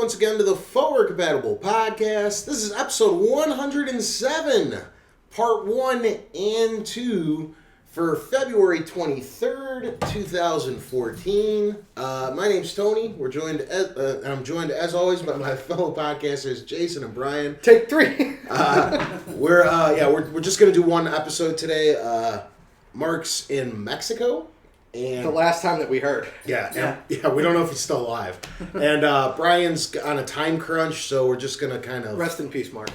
once again to the Forward Compatible Podcast. This is episode 107, part 1 and 2 for February 23rd, 2014. My name's Tony. I'm joined as always by my fellow podcasters Jason and Brian. Take 3. We're just gonna do one episode today. Mark's in Mexico. And the last time that we heard. Yeah, we don't know if he's still alive. And Brian's on a time crunch, so we're just going to kind of... Rest in peace, Mark.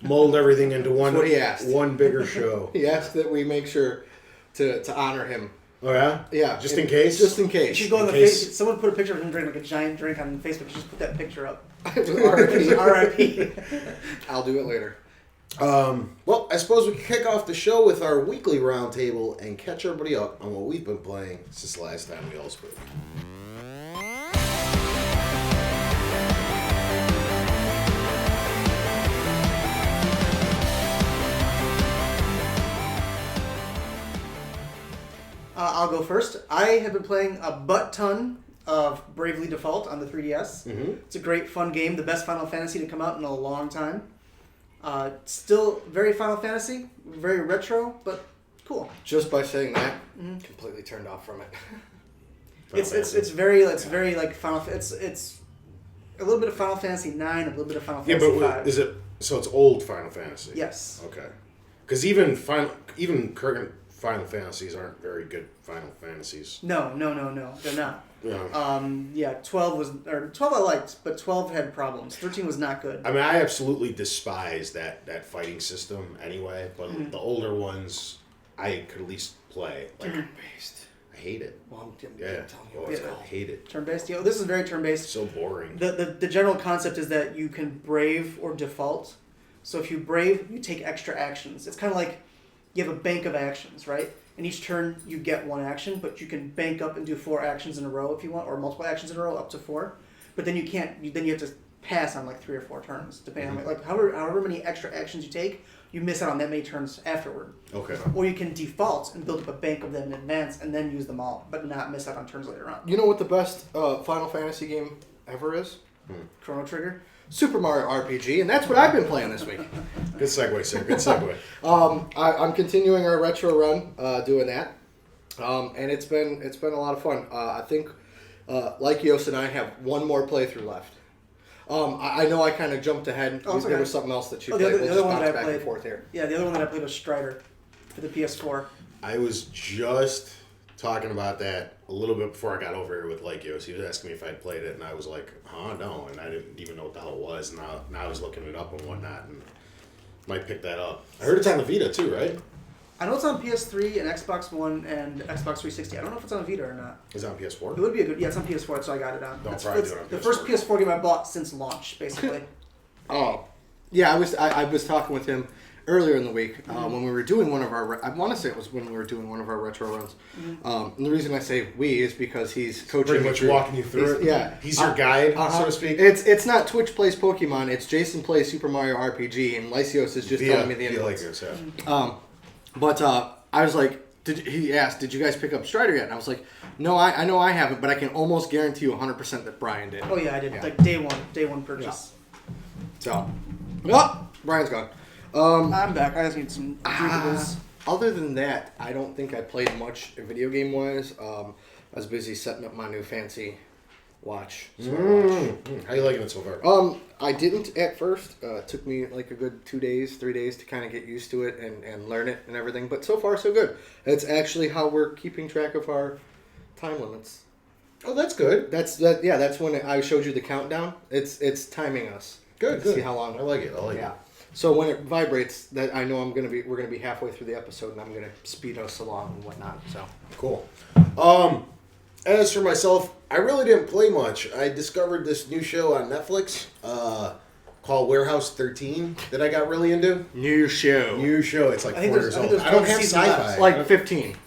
Mold everything into one, what he asked. One bigger show. He asked that we make sure to honor him. Oh, yeah? Yeah. Just in case? Just in case. You should go on the face. Someone put a picture of him drinking like a giant drink on Facebook. You just put that picture up. R.I.P. I'll do it later. Well, I suppose we can kick off the show with our weekly roundtable and catch everybody up on what we've been playing since the last time we all spoke. I'll go first. I have been playing a butt ton of Bravely Default on the 3DS. Mm-hmm. It's a great, fun game. The best Final Fantasy to come out in a long time. Still very Final Fantasy, very retro, but cool. Just by saying that, completely turned off from it. It's very like Final. It's a little bit of Final Fantasy 9, a little bit of Final Fantasy 5. Is it so? It's old Final Fantasy. Yes. Okay. Because even current Final Fantasies aren't very good Final Fantasies. No, they're not. Yeah. 12 I liked, but 12 had problems. 13 was not good. I mean, I absolutely despise that fighting system anyway, but the older ones, I could at least play. Like, Turn-based. I hate it. Well, I'm telling you I what it's called. hate it. Turn-based? Yeah, this is very turn-based. So boring. The general concept is that you can brave or default. So if you brave, you take extra actions. It's kind of like you have a bank of actions, right? And each turn you get one action, but you can bank up and do 4 actions in a row if you want, or multiple actions in a row up to 4. But then you can't. Then you have to pass on like 3 or 4 turns, depending on like however many extra actions you take, you miss out on that many turns afterward. Okay. Or you can default and build up a bank of them in advance and then use them all, but not miss out on turns later on. You know what the best Final Fantasy game ever is? Chrono Trigger. Super Mario RPG, and that's what I've been playing this week. Good segue, sir. Good segue. I'm continuing our retro run, doing that, and it's been a lot of fun. I think Lykios and I have one more playthrough left. I know I kind of jumped ahead. Oh, there was something else that she the played. other one that I back played. and forth here. Yeah, the other one that I played was Strider for the PS4. I was just talking about that a little bit before I got over here with Lykios. He was asking me if I'd played it, and I was like, no, and I didn't even know what the hell it was. Now I was looking it up and whatnot, and might pick that up. I heard it's on the Vita too, right? I know it's on PS3 and Xbox One and Xbox 360. I don't know if it's on Vita or not. Is it on PS4? It would be a good... Yeah, it's on PS4, so I got it on. Don't It's probably do it on the PS4. first PS4 game I bought since launch, basically. Oh, yeah. I was talking with him earlier in the week when we were doing one of our. I want to say it was when we were doing one of our retro runs. And the reason I say we is because he's coaching. Pretty me much through- walking you through it. Yeah, He's your guide, so to speak. It's not Twitch plays Pokemon. It's Jason plays Super Mario RPG, and Lysios is just telling me the via inputs. Lykios, yeah. But I was like, he asked, did you guys pick up Strider yet? And I was like, no, I know I haven't, but I can almost guarantee you 100% that Brian did. Oh, yeah, I did. Yeah. Like, day one purchase. So, Brian's gone. I'm back. I just need some drinkables. Other than that, I don't think I played much video game wise. I was busy setting up my new fancy watch. How you liking it so far? I didn't at first. It took me like a good 2 days, 3 days to kind of get used to it and learn it and everything. But so far, so good. It's actually how we're keeping track of our time limits. Oh, that's good. That's when I showed you the countdown. It's timing us. Good. See how long. I like it. Yeah. So when it vibrates, that I know we're gonna be halfway through the episode, and I'm gonna speed us along and whatnot. So Cool. As for myself, I really didn't play much. I discovered this new show on Netflix called Warehouse 13 that I got really into. new show, It's like I think 4 there's- years I old. think there's I don't one have season sci-fi. left. like 15.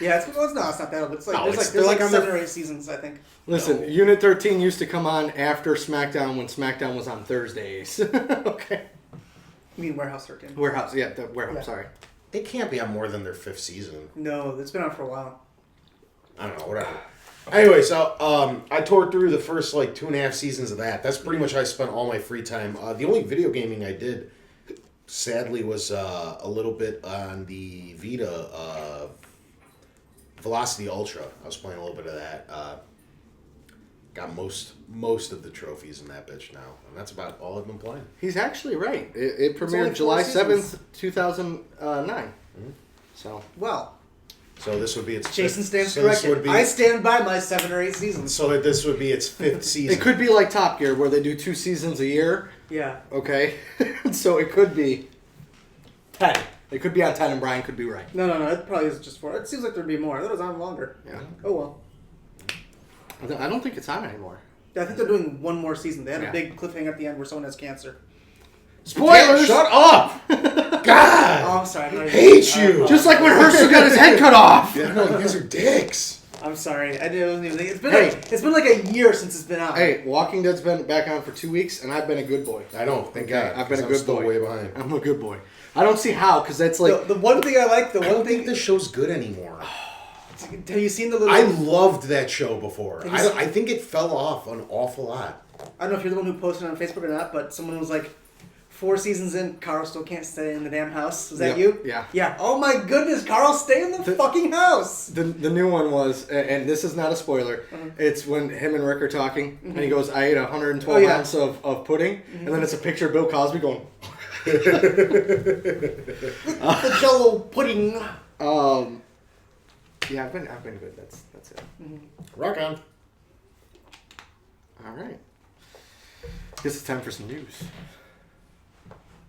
Yeah, it's not that old. It's like No, there's they're like on their- 7 or 8 seasons, I think. Listen, No. Unit 13 used to come on after SmackDown when SmackDown was on Thursdays. Okay. You mean Warehouse 13? Warehouse, yeah, the Warehouse. Yeah. Sorry. They can't be on more than their 5th season. No, it's been on for a while. I don't know, whatever. Anyway, so I tore through the first like 2.5 seasons of that. That's pretty much how I spent all my free time. The only video gaming I did, sadly, was a little bit on the Vita, Velocity Ultra. I was playing a little bit of that. Got most of the trophies in that bitch now, and that's about all I've been playing. He's actually right. It only premiered 4 July seasons. 7th, 2009. Mm-hmm. So Well, So this would be its. Jason stands so this corrected. would be- I stand by my 7 or 8 seasons. So that this would be its 5th season. it could be like Top Gear, where they do 2 seasons a year. Yeah. Okay, so it could be 10. It could be on 10, and Brian could be right. No. It probably is just 4. It seems like there'd be more. I thought it was on longer. Yeah. Oh well. I don't think it's on anymore. Yeah, I think they're doing one more season. They had Yeah. a big cliffhanger at the end where someone has cancer. Spoilers! Shut up! God! Oh, I'm sorry. I'm not Hate you! Just like when Herschel got his head cut off. Yeah, no, you guys are dicks. I'm sorry. I didn't even think it's been. Hey. It's been like a year since it's been out. Hey, Walking Dead's been back on for 2 weeks, and I've been a good boy. I know, thank Okay, God. I've been a 'cause good I'm still boy. way behind. I'm a good boy. I don't see how, because that's like... The one thing I like, I don't think this show's good anymore. have you seen the little? I loved that show before. Have you seen- I think it fell off an awful lot. I don't know if you're the one who posted it on Facebook or not, but someone was like, 4 seasons in, Carl still can't stay in the damn house. Was that Yep, you? yeah. Yeah. Oh my goodness, Carl, stay in the fucking house. The new one was, and this is not a spoiler, it's when him and Rick are talking, and he goes, I ate 112 Oh, yeah. ounce of pudding, and then it's a picture of Bill Cosby going, The Jello pudding. yeah, I've been good, that's it. Rock on. Alright. Guess it's time for some news.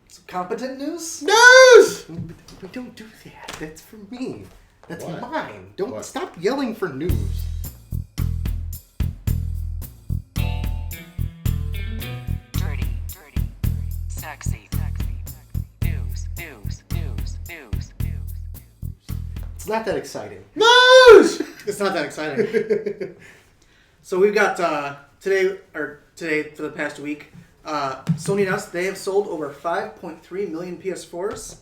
Some competent news. News! We don't do that, that's for me. That's What? mine. Don't What? stop yelling for news. Dirty, sexy, news. It's not that exciting. News! It's not that exciting. So we've got today for the past week, Sony announced they have sold over 5.3 million PS4s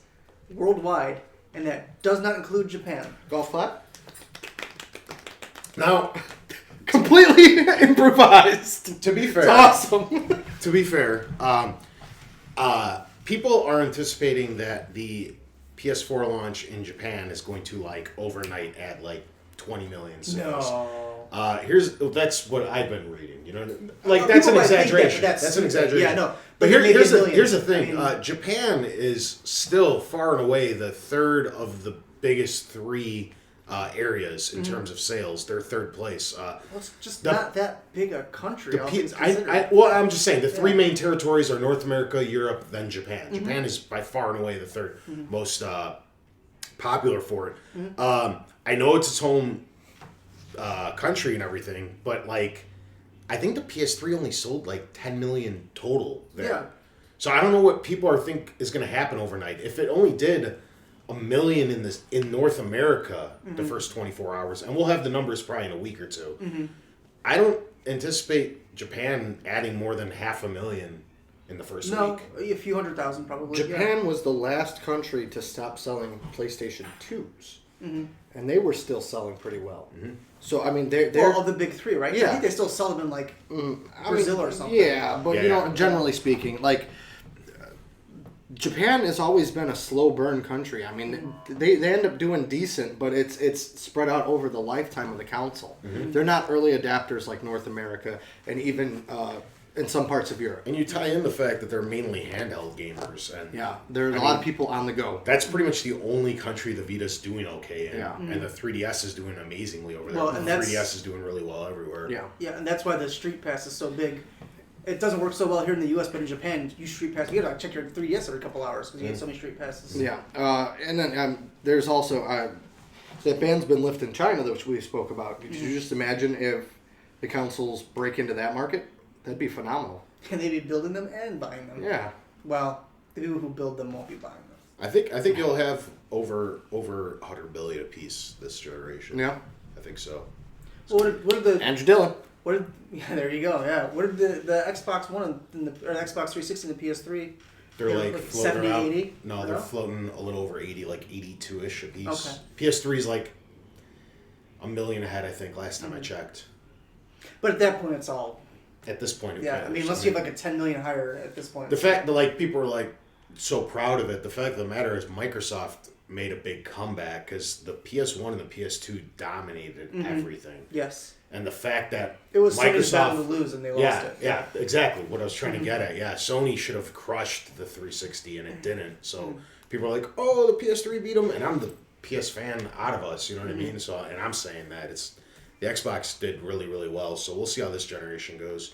worldwide, and that does not include Japan. Golf clap? Now, Completely improvised. to be fair, It's awesome. to be fair, people are anticipating that the PS4 launch in Japan is going to like overnight add like 20 million sales. That's what I've been reading. You know, like that's People an might think exaggeration. that That's an exaggeration. Yeah, no. But maybe here's a the million. here's the thing. I mean, Japan is still far and away the third of the biggest 3 areas in terms of sales. They're third place. well, it's just the- not that big a country. The all P- things considered. well, I'm just saying the 3 Yeah. main territories are North America, Europe, then Japan. Japan is by far and away the third most popular for it. I know it's its home country and everything, but like I think the PS3 only sold like 10 million total there. Yeah. So I don't know what people think is going to happen overnight. If it only did 1 million in North America the first 24 hours, and we'll have the numbers probably in a week or two. I don't anticipate Japan adding more than 500,000 in the first no, week. a few 100,000 probably. yeah. Japan was the last country to stop selling PlayStation 2s. And they were still selling pretty well. So, I mean, they're Well, of the big 3, right? Yeah. I think they still sell them in like I Brazil mean, or something. Yeah, but Yeah, you know, yeah. generally speaking, like Japan has always been a slow burn country. I mean, they end up doing decent, but it's spread out over the lifetime of the console. They're not early adapters like North America and even in some parts of Europe. And you tie in the fact that they're mainly handheld gamers, and Yeah, there's a lot of people on the go. that's pretty much the only country the Vita's doing okay in. Yeah. And the 3DS is doing amazingly over there. Well, the and that's- 3DS is doing really well everywhere. Yeah. Yeah, and that's why the Street Pass is so big. It doesn't work so well here in the U.S., but in Japan, you Street Pass. You gotta check your 3DS every couple hours because you get so many Street Passes. Yeah, and then there's also that ban's been lifted in China, which we spoke about. Could you just imagine if the consoles break into that market? That'd be phenomenal. Can they be building them and buying them? Yeah. Well, the people who build them won't be buying them. I think you'll have over 100 billion a piece this generation. Yeah. I think so. So what did the Andrew Dillon. yeah, there you go. Yeah, what did the Xbox One and the Xbox 360 and the PS3? They're Yeah, like like floating 70, around. 80? No, they're No? floating a little over 80, like 82-ish a piece. Okay. PS3 is like $1 million ahead, I think, last time I checked. But at that point, it's all. At this point, it Yeah, I matters. mean, unless you have like a 10 million higher at this point. The fact that like people are like so proud of it. The fact of the matter is Microsoft made a big comeback because the PS1 and the PS2 dominated everything. Yes. And the fact that It was Sony's battle to Microsoft, lose, and they lost it. yeah, exactly what I was trying to get at. Yeah, Sony should have crushed the 360 and it didn't. So people are like, "Oh, the PS3 beat them," and I'm the PS fan out of us. You know what I mean? So, and I'm saying that the Xbox did really, really well. So we'll see how this generation goes.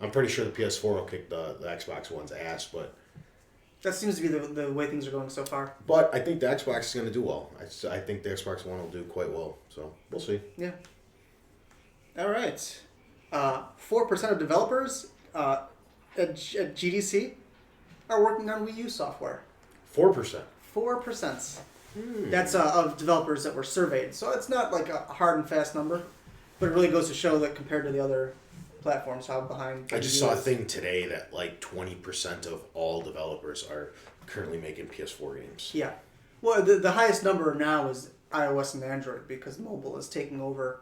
I'm pretty sure the PS4 will kick the Xbox One's ass, but That seems to be the way things are going so far. I think the Xbox is going to do well. I think the Xbox One will do quite well. So we'll see. Yeah. All right. 4% of developers at GDC are working on Wii U software. 4%. 4%. That's of developers that were surveyed. So it's not like a hard and fast number, but it really goes to show that compared to the other platforms, how behind. I just Wii saw U a is. thing today that like 20% of all developers are currently making PS4 games. Yeah. Well, the highest number now is iOS and Android because mobile is taking over,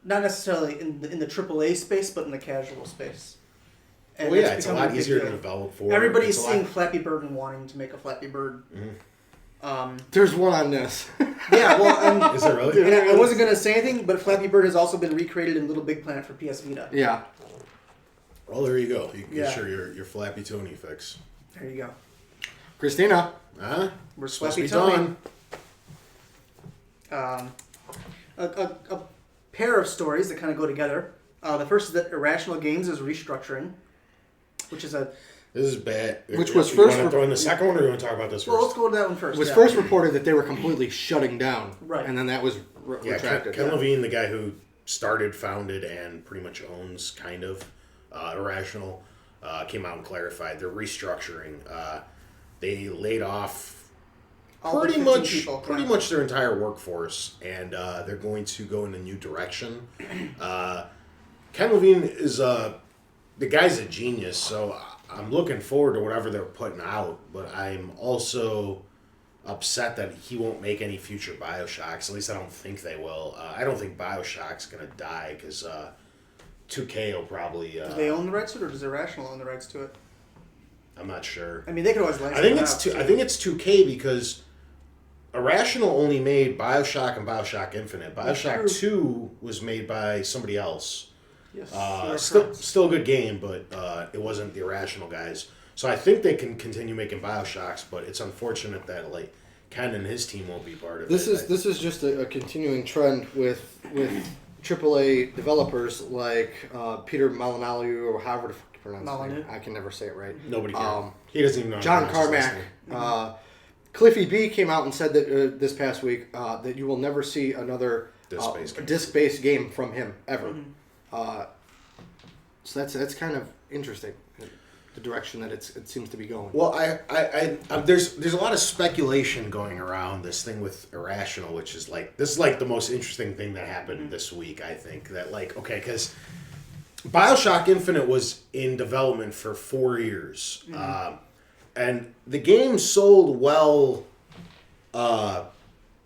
not necessarily in the AAA space, but in the casual space. And Well, yeah, that's it's a becoming lot big easier to deal. develop for. Everybody's It's a lot- seeing Flappy Bird and wanting to make a Flappy Bird. There's one on this. Yeah, well, Is there really? and I wasn't going to say anything, but Flappy Bird has also been recreated in Little Big Planet for PS Vita. Yeah. Well, there you go. You can Yeah. get your Flappy Tony fix. There you go. Christina. Huh? We're Supposed to Flappy be Tony. done. A pair of stories that kind of go together. The first is that Irrational Games is restructuring, which is a... This is bad. Which was you first want to throw in the second one, or you want to talk about this Well, let's first? go to that one first. It was yeah. first reported that they were completely shutting down. Right. And then that was Yeah, retracted. Ken Levine, the guy who started, founded, and pretty much owns kind of Irrational, came out and clarified they're restructuring. They laid off All pretty 15 much people, pretty yeah. much their entire workforce, and they're going to go in a new direction. Ken Levine is the guy's a genius, so I'm looking forward to whatever they're putting out. But I'm also upset that he won't make any future Bioshocks. At least I don't think they will. I don't think Bioshock's gonna die because 2K will probably. Do they own the rights to it, or does Irrational own the rights to it? I'm not sure. I mean, they could always license I think it it's out, two, too. I think it's 2K because Irrational only made Bioshock and Bioshock Infinite. Bioshock True. 2 was made by somebody else. Yes, they're Still, friends. still a good game, but it wasn't the Irrational guys. So I think they can continue making Bioshocks, but it's unfortunate that like Ken and his team won't be part of This it. is just a continuing trend with AAA developers like Peter Malinowski or however the fuck you pronounce his Molyneux. name. I can never say it right. Nobody can. Um, He doesn't even know. how to John pronounce his last Carmack, name. Cliffy B came out and said that this past week that you will never see another Disc-based game. disc-based game from him ever. So that's kind of interesting, the direction that it seems to be going. Well, there's a lot of speculation going around this thing with Irrational, which is like this is like the most interesting thing that happened this week. I think that like okay, because Bioshock Infinite was in development for 4 years, and the game sold well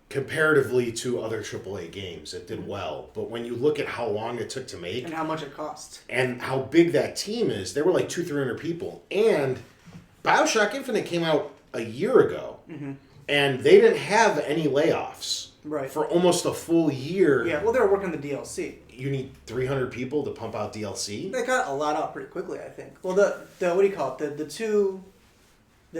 comparatively to other AAA games. It did well, but when you look at how long it took to make And how much it costs. and how big that team is, they were like 200-300 people. And Bioshock Infinite came out a year ago, and they didn't have any layoffs Right. for almost a full year. Yeah, well, they were working on the DLC. You need 300 people to pump out DLC. They got a lot out pretty quickly, I think. Well, the what do you call it? The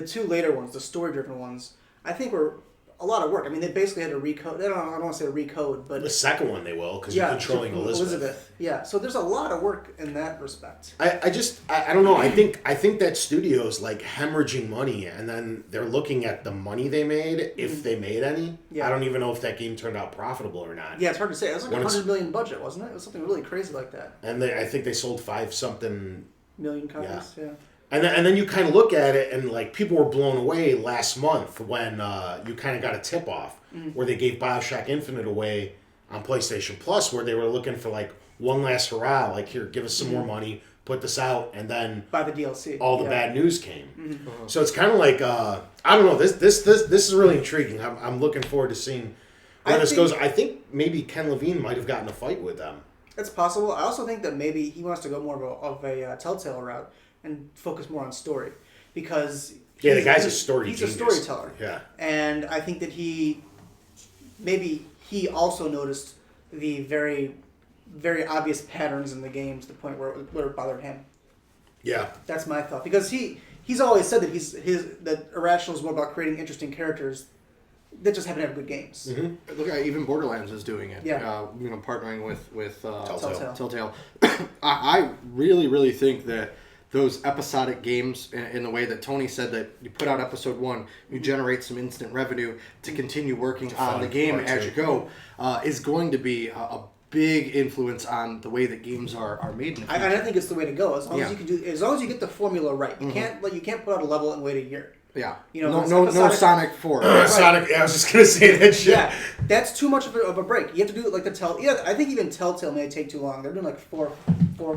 two later ones, the story-driven ones, I think were a lot of work. I mean, they basically had to recode. I don't want to say recode, but The second one they will because yeah, you're controlling Elizabeth. Yeah, so there's a lot of work in that respect. I don't know. I think that studio's like hemorrhaging money, and then they're looking at the money they made, if they made any. Yeah. I don't even know if that game turned out profitable or not. Yeah, it's hard to say. It was like When it's- $100 million budget, wasn't it? It was something really crazy like that. And I think they sold 5-something. Million copies. Yeah. And then you kind of look at it, and like people were blown away last month when you kind of got a tip off where they gave Bioshock Infinite away on PlayStation Plus, where they were looking for like one last hurrah, like here, give us some more money, put this out, and then By the DLC. all the yeah. bad news came. So it's kind of like I don't know. This is really intriguing. I'm looking forward to seeing where I this think- goes. I think maybe Ken Levine might have gotten a fight with them. It's possible. I also think that maybe he wants to go more of a Telltale route and focus more on story, because Yeah, the guy's a story He's genius. a storyteller. Yeah. And I think that he also noticed the very, very obvious patterns in the games to the point where it bothered him. Yeah. That's my thought, because he's always said that that Irrational is more about creating interesting characters that just happen to have good games. Mm-hmm. Look, even Borderlands is doing it. Yeah. Partnering with Telltale. Telltale. I really, really think that those episodic games, in the way that Tony said that you put out episode 1, you generate some instant revenue to continue working on the game part as two. you go, is going to be a big influence on the way that games are made in the future. And I think it's the way to go, as long Yeah. as you can as long as you get the formula right. You can't put out a level and wait a year. Yeah. You know, no episodic- Sonic 4. Sonic. I was just gonna say that shit. Yeah, that's too much of a break. You have to do it like the Telltale. Yeah, I think even Telltale may take too long. They're doing like four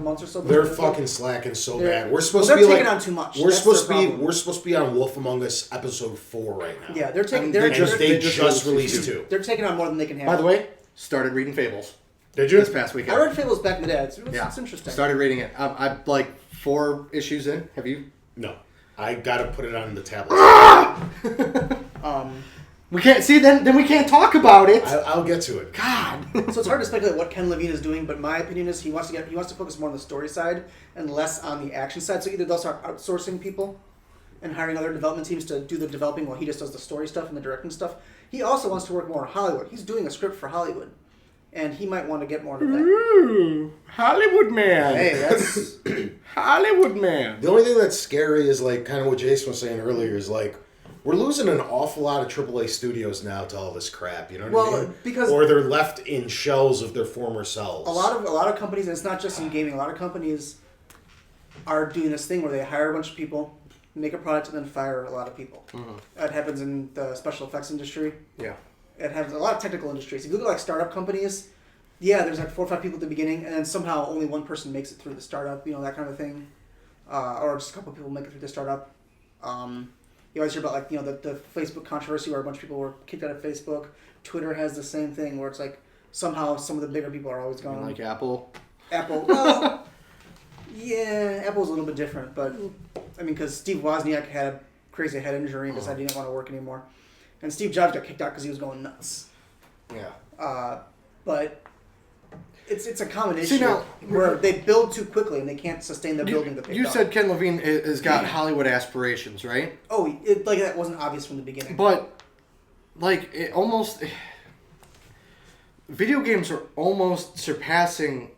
months or so. They're fucking slacking so They're- bad. We're supposed they're to be taking like on too much. We're That's supposed to their be problem. we're supposed to be on Wolf Among Us episode 4 right now. Yeah, they're taking. And They're, And they're, they just just released released 2. they're taking on more than they can handle. By the way, started reading Fables Did you? this past weekend. I read Fables back in the day. It's Yeah. interesting. Started reading it. I'm like 4 issues in. Have you? No. I gotta put it on the tablet. We can't see then we can't talk about it. I'll get to it. God. So it's hard to speculate what Ken Levine is doing, but my opinion is he wants to focus more on the story side and less on the action side. So either they'll start outsourcing people and hiring other development teams to do the developing while he just does the story stuff and the directing stuff. He also wants to work more in Hollywood. He's doing a script for Hollywood, and he might want to get more into that. Ooh, Hollywood man. Hey, that's Hollywood man. The only thing that's scary is like kind of what Jason was saying earlier is like we're losing an awful lot of AAA studios now to all this crap. You know what I Well, mean? because- or they're left in shells of their former selves. a lot of companies, and it's not just in gaming. A lot of companies are doing this thing where they hire a bunch of people, make a product, and then fire a lot of people. That happens in the special effects industry. Yeah. It happens in a lot of technical industries. If you look at like startup companies, yeah, there's like 4 or 5 people at the beginning, and then somehow only one person makes it through the startup. You know, that kind of thing, or just a couple of people make it through the startup. You always hear about like the Facebook controversy where a bunch of people were kicked out of Facebook. Twitter has the same thing where it's like somehow some of the bigger people are always gone. Like Apple. Apple, well, yeah, Apple's a little bit different, but I mean, because Steve Wozniak had a crazy head injury and decided he didn't want to work anymore, and Steve Jobs got kicked out because he was going nuts. Yeah. But it's a common issue See, now- where they build too quickly and they can't sustain the building that they You said Ken Levine has got Hollywood aspirations, right? like that wasn't obvious from the beginning. But like it almost video games are almost surpassing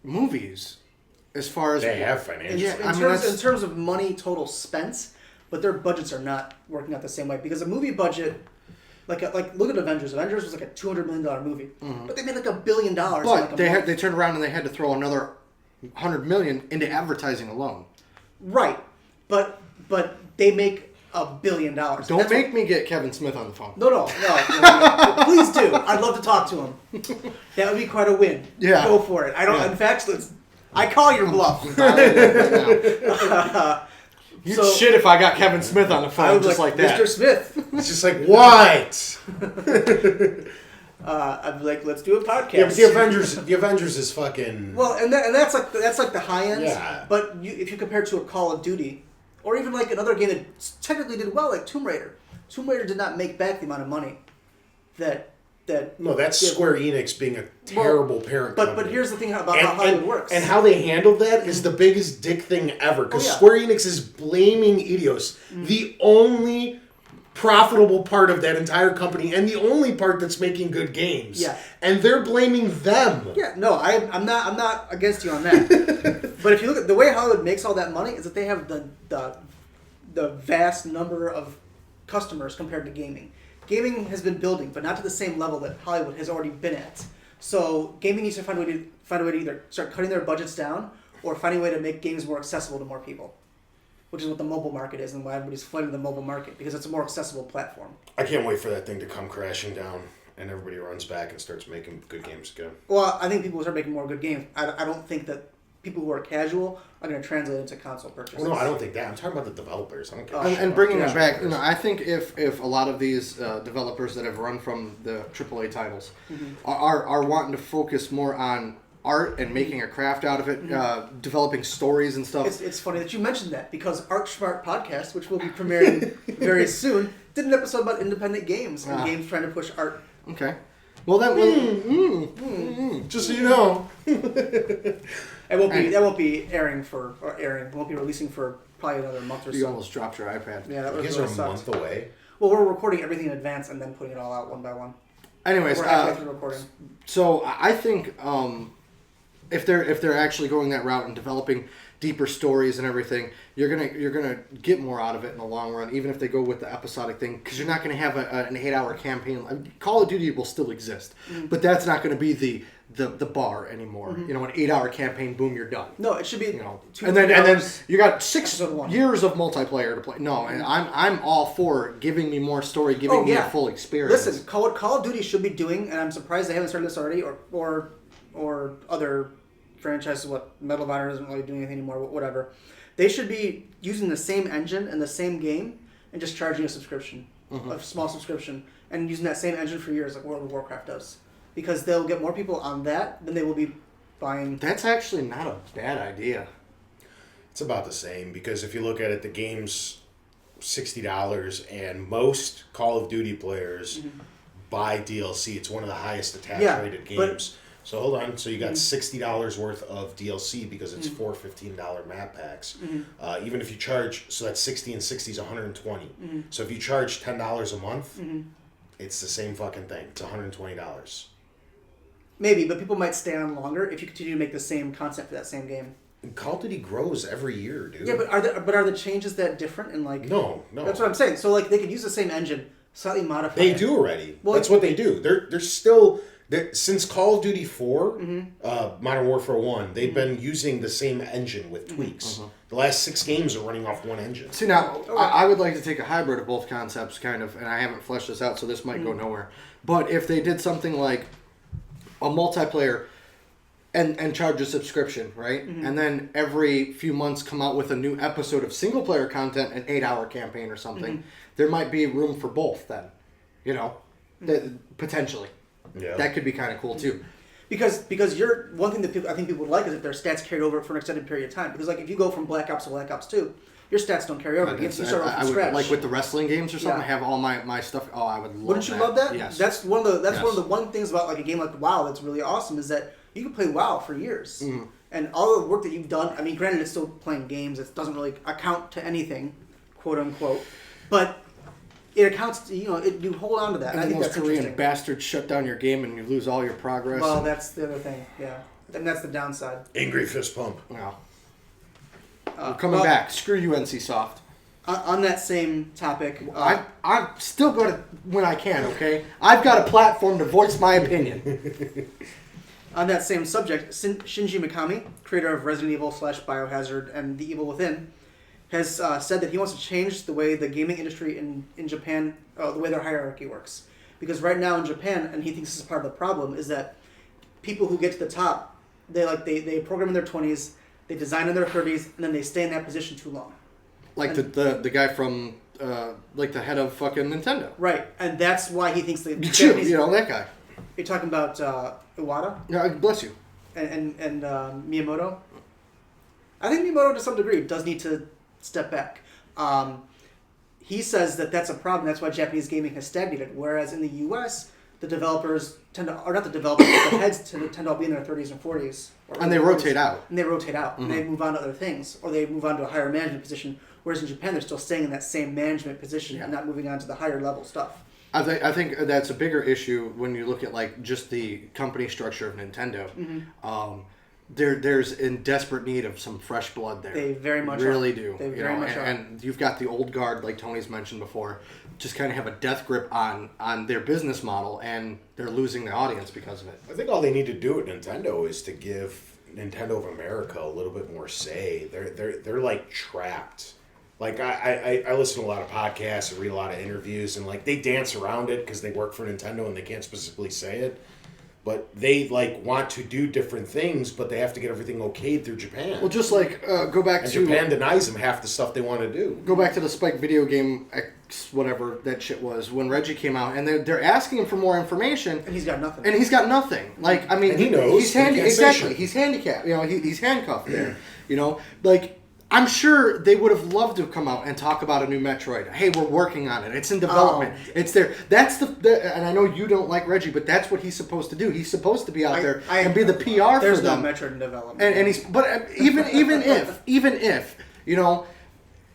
movies as far as They have financial. Yeah, I mean, in that's- terms of money total spent, but their budgets are not working out the same way because a movie budget. Like look at Avengers. Avengers was like a $200 million movie, but they made like $1 billion. But in like a month. they turned around and they had to throw another $100 million into advertising alone. Right, but they make $1 billion. Don't make me get Kevin Smith on the phone. No. Please do. I'd love to talk to him. That would be quite a win. Yeah. Go for it. I don't. Yeah. In fact, I call your bluff. You'd So- shit if I got Kevin Smith on the I phone would just like that. Mr. Smith. It's just like what? I'd be like, let's do a podcast. Yeah, but the Avengers is fucking. Well, and that's like the high end. Yeah. But if you compare it to a Call of Duty, or even like another game that technically did well, like Tomb Raider. Tomb Raider did not make back the amount of money that. No, that's Yeah. Square Enix being a terrible parent. But company. here's the thing about how Hollywood works. And how they handled that is the biggest dick thing ever. Because Oh, yeah. Square Enix is blaming Eidos, the only profitable part of that entire company, and the only part that's making good games. Yeah. And they're blaming them. Yeah, no, I'm not against you on that. But if you look at the way Hollywood makes all that money, is that they have the vast number of customers compared to gaming. Gaming has been building, but not to the same level that Hollywood has already been at. So gaming needs to find a way to either start cutting their budgets down or finding a way to make games more accessible to more people, which is what the mobile market is and why everybody's flooding the mobile market because it's a more accessible platform. I can't wait for that thing to come crashing down and everybody runs back and starts making good games again. Well, I think people will start making more good games. I don't think that people who are casual are going to translate into console purchases. Well, no, I don't think that. I'm talking about the developers. I don't care. And bringing Yeah. it back, I think if a lot of these developers that have run from the AAA titles are wanting to focus more on art and making a craft out of it, developing stories and stuff. It's funny that you mentioned that because Art Smart Podcast, which will be premiering very soon, did an episode about independent games and games trying to push art. Okay. Well, then, Just so you know. That won't be won't be releasing for probably another month or you so. almost dropped your iPad. Yeah, that You was guys really are a sucks. month away. Well, we're recording everything in advance and then putting it all out one by one. Anyways, We're halfway through recording. so I think if they're actually going that route and developing deeper stories and everything, you're gonna get more out of it in the long run. Even if they go with the episodic thing, because you're not gonna have an 8-hour campaign. Call of Duty will still exist, but that's not gonna be the bar anymore. An 8-hour campaign, boom, you're done. No, it should be And then hours. you got 6 Episode 1. years of multiplayer to play. No, and I'm all for giving me more story, giving me a full experience. Listen, Call of Duty should be doing, and I'm surprised they haven't started this already, or other franchises. What Medal of Honor isn't really doing anything anymore, but whatever. They should be using the same engine and the same game, and just charging a subscription, a small subscription, and using that same engine for years, like World of Warcraft does, because they'll get more people on that than they will be buying. That's actually not a bad idea. It's about the same because if you look at it, the game's $60, and most Call of Duty players buy DLC. It's one of the highest attach rated games. So hold on. So you got $60 worth of DLC because it's 4 $15 map packs. Even if you charge, so that's 60 and 60 is 120. So if you charge $10 a month, it's the same fucking thing. It's $120. Maybe, but people might stay on longer if you continue to make the same content for that same game. And Call of Duty grows every year, dude. Yeah, but are the changes that different? And like No. that's what I'm saying. So like they could use the same engine, slightly modify. They it. do already. Well, That's what they do. They're still since Call of Duty 4, Modern Warfare 1, they've been using the same engine with tweaks. The last 6 games are running off one engine. See, now, I would like to take a hybrid of both concepts, kind of, and I haven't fleshed this out, so this might go nowhere. But if they did something like a multiplayer and charge a subscription, right? And then every few months come out with a new episode of single-player content, an 8-hour campaign or something, there might be room for both then, potentially. Yeah. That could be kind of cool, too. Because you're one thing that I think people would like is if their stats carried over for an extended period of time. Because like if you go from Black Ops to Black Ops 2, your stats don't carry over. You start off I from would, scratch. like with the wrestling games or something, Yeah. have all my stuff. Oh, I would love Wouldn't you love that? Yes. That's one of the Yes. one things about like a game like WoW that's really awesome is that you can play WoW for years. And all the work that you've done, I mean, granted, it's still playing games. It doesn't really account to anything, quote unquote, but it accounts to, you hold on to that. And I think those that's Korean interesting. bastards shut down your game and you lose all your progress. Well, and, that's the other thing, yeah. And that's the downside. Angry fist pump. well, we're coming well, back. Screw you, NC Soft. On that same topic, I'm still going to, when I can, okay? I've got a platform to voice my opinion. on that same subject, Shinji Mikami, creator of Resident Evil / Biohazard and The Evil Within, has said that he wants to change the way the gaming industry in Japan, the way their hierarchy works. Because right now in Japan, and he thinks this is part of the problem, is that people who get to the top, they program in their 20s, they design in their 30s, and then they stay in that position too long. Like the guy from, like the head of fucking Nintendo. Right, and that's why he thinks the You Japanese... know, that guy. You're talking about Iwata Yeah, bless you. and Miyamoto? I think Miyamoto, to some degree, does need to step back. He says that that's a problem. That's why Japanese gaming has stagnated. Whereas in the U.S., the developers tend to, or not the developers, but the heads tend to all be in their 30s and 40s. And they rotate out. And they rotate out. And they move on to other things. Or they move on to a higher management position. Whereas in Japan, they're still staying in that same management position and not moving on to the higher level stuff. I think that's a bigger issue when you look at like just the company structure of Nintendo. There's in desperate need of some fresh blood there. They very much really are. do. They very much are. And you've got the old guard, like Tony's mentioned before, just kind of have a death grip on their business model, and they're losing the audience because of it. I think all they need to do at Nintendo is to give Nintendo of America a little bit more say. They're like trapped. Like I listen to a lot of podcasts and read a lot of interviews, and like they dance around it because they work for Nintendo and they can't specifically say it. but they like want to do different things, but they have to get everything okayed through Japan. Well, just like go back and to Japan denies them half the stuff they want to do. go back to the Spike video game X, whatever that shit was when Reggie came out, and they're asking him for more information, And he's got nothing. and he's got nothing. Like, I mean, And he knows, he's but he can't say exactly. shit. He's handicapped. You know, he's handcuffed there. You know, like. I'm sure they would have loved to come out and talk about a new Metroid. Hey, we're working on it. It's in development. It's there. That's and I know you don't like Reggie, but that's what he's supposed to do. He's supposed to be out there and be the PR There's for no them. Metroid in development. And he's even if you know,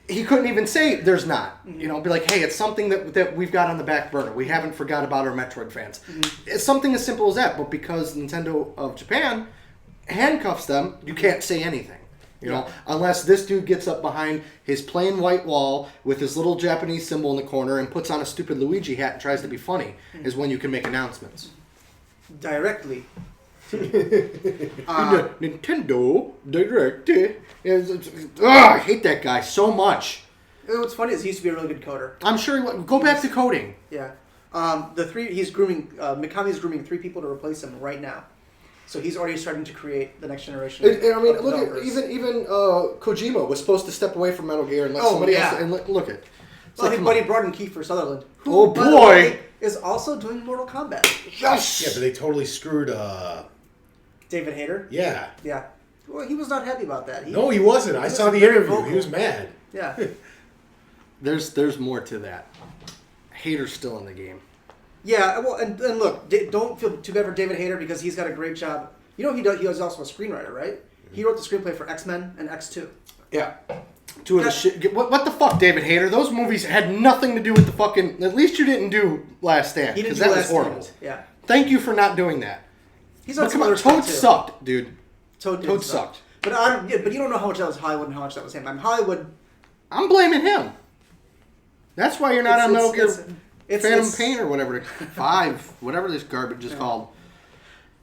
he couldn't even say there's not. You know, be like, hey, it's something that we've got on the back burner. We haven't forgot about our Metroid fans. It's something as simple as that. But because Nintendo of Japan handcuffs them, you can't say anything. You know, unless this dude gets up behind his plain white wall with his little Japanese symbol in the corner and puts on a stupid Luigi hat and tries to be funny, is when you can make announcements. Directly. Nintendo Direct. I hate that guy so much. What's funny is he used to be a really good coder. I'm sure he would. Go back to coding. Yeah. Mikami's grooming 3 people to replace him right now. So he's already starting to create the next generation. I mean, of look at developers. even Kojima was supposed to step away from Metal Gear and let Oh, somebody yeah. else. And look at. Well, his buddy brought in Kiefer Sutherland, who, Oh, by the boy. way, is also doing Mortal Kombat. Yes. Yeah, but they totally screwed. David Hayter. Yeah. Yeah. Well, he was not happy about that. No, he wasn't. I was saw the very interview. vocal. He was mad. Yeah. There's more to that. Hater's still in the game. Yeah. Well, and look, don't feel too bad for David Hayter because he's got a great job. You know, he was also a screenwriter, right? He wrote the screenplay for X-Men and X2. Yeah. Two of the shit. What the fuck, David Hayter? Those movies had nothing to do with the fucking. At least you didn't do Last Stand He didn't because do that was Last horrible. Stand. Yeah. Thank you for not doing that. He's on But some come on, other stuff Toad too. sucked, dude. Toad sucked. But but you don't know how much that was Hollywood and how much that was him. I'm Hollywood. I'm blaming him. That's why you're not on Metal Gear Phantom it's- Pain or whatever. 5, whatever this garbage is called.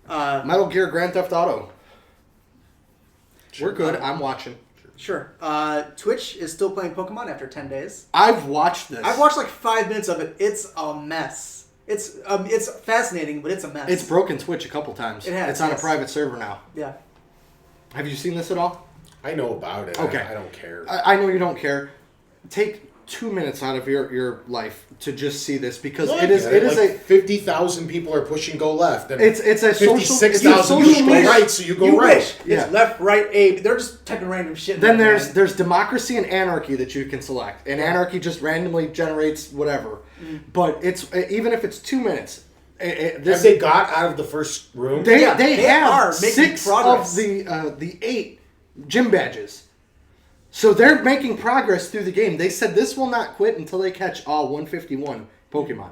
Metal Gear Grand Theft Auto. We're good. I'm watching. Sure. Twitch is still playing Pokemon after 10 days. I've watched this. I've watched like 5 minutes of it. It's a mess. It's fascinating, but it's a mess. It's broken Twitch a couple times. It has, It's on yes. a private server now. Yeah. Have you seen this at all? I know about it. Okay. I don't care. I know you don't care. Take 2 minutes out of your life to just see this because No, it is I get like 50,000 people are pushing go left. And it's a social 56,000 social push go media. right, so you go You right. wish. Yeah. It's left, right, A. They're just typing random shit. in Then there, there's man. there's democracy and anarchy that you can select, and anarchy just randomly generates whatever. But it's even if it's 2 minutes. Have This, they got out of the first room? they Yeah, they are have making 6 progress. of the 8 gym badges. So they're making progress through the game. They said this will not quit until they catch all 151 Pokemon.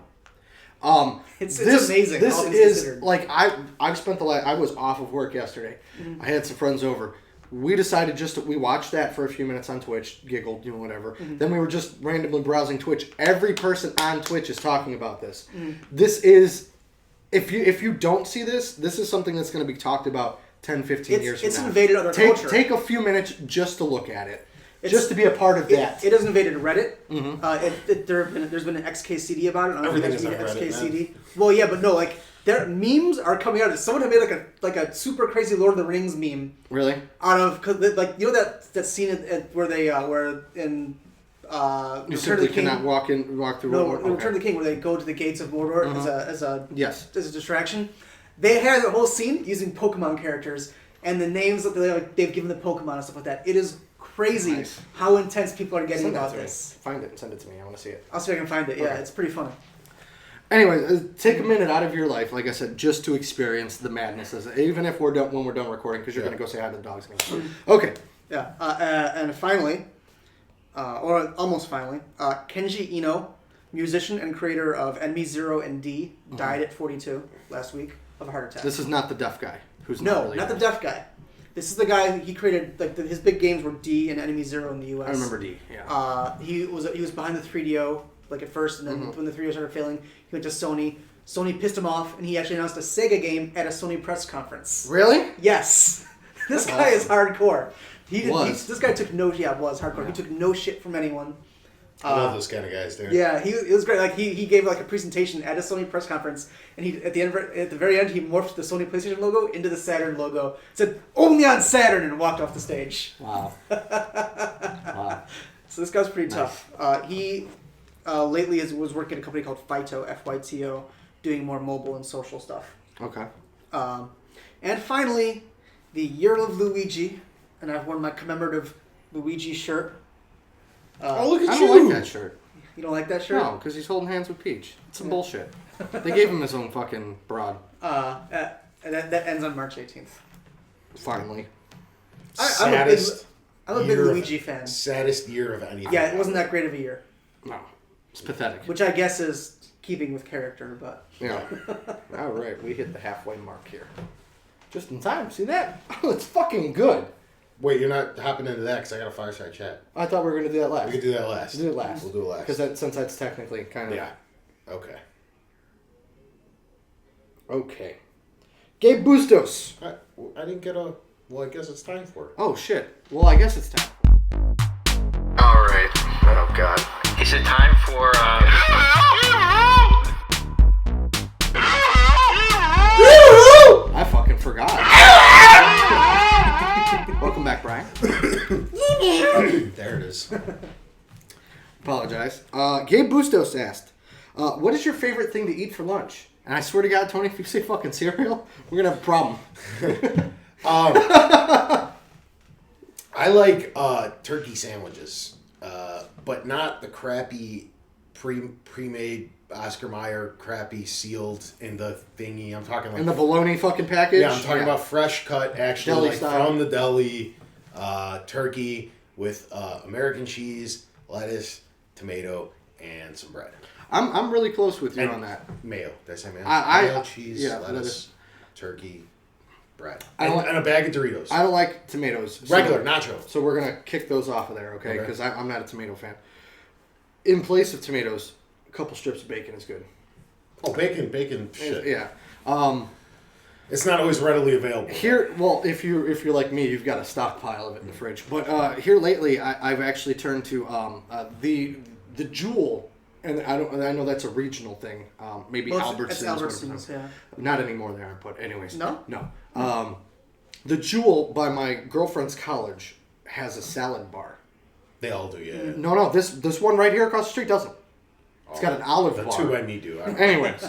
It's amazing, This all things is considered. like I've spent I was off of work yesterday. I had some friends over. We decided we watched that for a few minutes on Twitch, giggled, whatever. Then we were just randomly browsing Twitch. Every person on Twitch is talking about this. This is if you don't see this, this is something that's going to be talked about 10, 15 years from It's now. invaded other culture. Take a few minutes just to look at it. Just to be a part of that. It has invaded Reddit. There's been an XKCD about it. I don't know if you Everything guys is on read Reddit, XKCD. Well, yeah, but no, like their memes are coming out. Someone had made like a super crazy Lord of the Rings meme Really? out of cause like that scene where they where in You Return of simply the King. cannot walk through. No, okay. Return of the King, where they go to the gates of Mordor as a Yes. distraction. They had a whole scene using Pokemon characters and the names that they've given the Pokemon and stuff like that. It is crazy Nice. how intense people are getting Send that about to me. this. Find it and send it to me. I want to see it. I'll see if I can find it. Yeah, Okay. it's pretty funny. Anyway, take a minute out of your life, like I said, just to experience the madness, even if we're done when we're done recording, because you're going to go say hi to the dogs. Okay. Yeah, and finally, or almost finally, Kenji Ino, musician and creator of Enemy Zero and D, died at 42 last week of a heart attack. This is not the deaf guy. Who's No, not really not the deaf. deaf guy. This is the guy he created. Like his big games were D and Enemy Zero in the U.S. I remember D. Yeah. He was behind the 3DO like at first, and then when the 3DO started failing, he went to Sony. Sony pissed him off, and he actually announced a Sega game at a Sony press conference. Really? Yes, this That's guy is hardcore. Was. This guy took no. Yeah, was hardcore. Yeah. He took no shit from anyone. I love those kind of guys, dude. Yeah, it was great. Like he gave like a presentation at a Sony press conference, and he at the very end he morphed the Sony PlayStation logo into the Saturn logo. Said only on Saturn and walked off the stage. Wow. Wow. So this guy's pretty tough. He lately was working at a company called Fyto, Fyto, doing more mobile and social stuff. Okay. And finally, the Year of Luigi, and I've worn my commemorative Luigi shirt. Oh, look at I you! don't like that shirt. You don't like that shirt? No, because he's holding hands with Peach. It's some bullshit. They gave him his own fucking broad. And that ends on March 18th. Finally. I'm a big year of- Luigi fan. Saddest year of anything. Yeah, it wasn't that great of a year, No. It's pathetic. which I guess is keeping with character, but Yeah. All right, we hit the halfway mark here. Just in time. See that? Oh, it's fucking good. Wait, you're not hopping into that because I got a fireside chat. I thought we were gonna do that last. We could do that last. We'll do it last. We'll do it last. Because since that's technically kind of. Yeah. Okay. Okay. Gabe Bustos. I didn't get a. Well, I guess it's time for it. Oh shit. Well, I guess it's time. All right. Oh God. Is it time for? I fucking forgot. Welcome back, Brian. There it is. Apologize. Gabe Bustos asked, what is your favorite thing to eat for lunch? And I swear to God, Tony, if you say fucking cereal, we're going to have a problem. I like turkey sandwiches, but not the crappy pre-made Oscar Mayer crappy sealed in the thingy. I'm talking like In the bologna fucking package? yeah, I'm talking about fresh cut, actually Deli like style. from the deli, turkey with American cheese, lettuce, tomato, and some bread. I'm really close with you And on that. Mayo. Did I say mayo? I- Mayo, cheese, yeah, lettuce, turkey, bread, I don't- and a bag of Doritos. I don't like tomatoes. Regular, nacho. So we're going to kick those off of there, okay? Okay. Because I'm not a tomato fan. In place of tomatoes, a couple strips of bacon is good. Oh, bacon, shit. Yeah. It's not always readily available. Here, well, if you're like me, you've got a stockpile of it in the fridge. But here lately, I've actually turned to the Jewel, and I know that's a regional thing. Maybe Well, Albertsons. it's whatever. Albertsons, yeah. Not anymore. They aren't. But anyways, No? No. The Jewel by my girlfriend's college has a salad bar. They all do, yeah. No, this one right here across the street doesn't. It's got an olive The bar. two by me do. Anyways,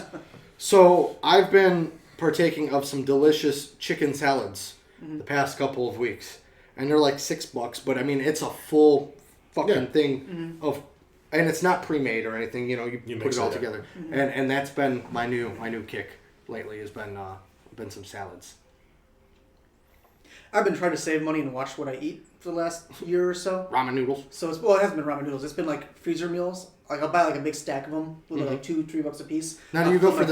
so I've been partaking of some delicious chicken salads the past couple of weeks, and they're like $6, but I mean it's a full fucking Yeah. thing of, and it's not pre-made or anything. You know, you put mix it all it up. together, and that's been my new kick lately. Has been some salads. I've been trying to save money and watch what I eat for the last year or so. Ramen noodles. So it hasn't been ramen noodles. It's been like freezer meals. Like I'll buy like a big stack of them with like $2-3 a piece. Now do you go for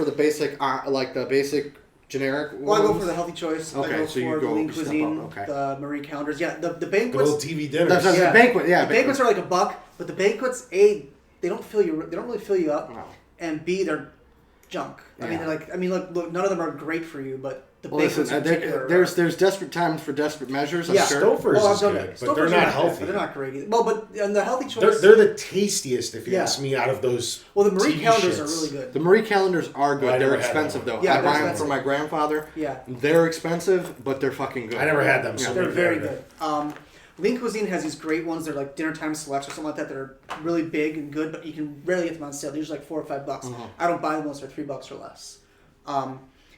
the basic like the basic generic? Well, I go ones? for the healthy choice. Okay, I go so for you the go lean you step cuisine, up, okay. the Marie Callender's. Yeah, the Good banquets. old TV dinners. That's the banquet. Yeah, the banquets are like $1, but the banquets, A, they don't really fill you up, No. and B, they're junk. I mean, Yeah. look, none of them are great for you, but the Well, banquets listen, in particular. there's desperate times for desperate measures. I'm Yeah. sure. Stouffer's I've is done good, that. but they're Stouffer's not are bad, healthy. but they're not great either. Well, but and the healthy choice. They're the tastiest, if you Yeah. ask me, out of those. well, the Marie TV Callender's shits. are really good. The Marie Callender's are good. I They're never had expensive that though. one. Yeah, I they're buy them expensive. for my grandfather. Yeah. They're expensive, but they're fucking good. I never had them, so They're maybe very I- good. Lean Cuisine has these great ones. They're like dinner time selects or something like that. That are really big and good, but you can rarely get them on sale. They're usually like $4 or $5. I don't buy them unless they're $3 or less.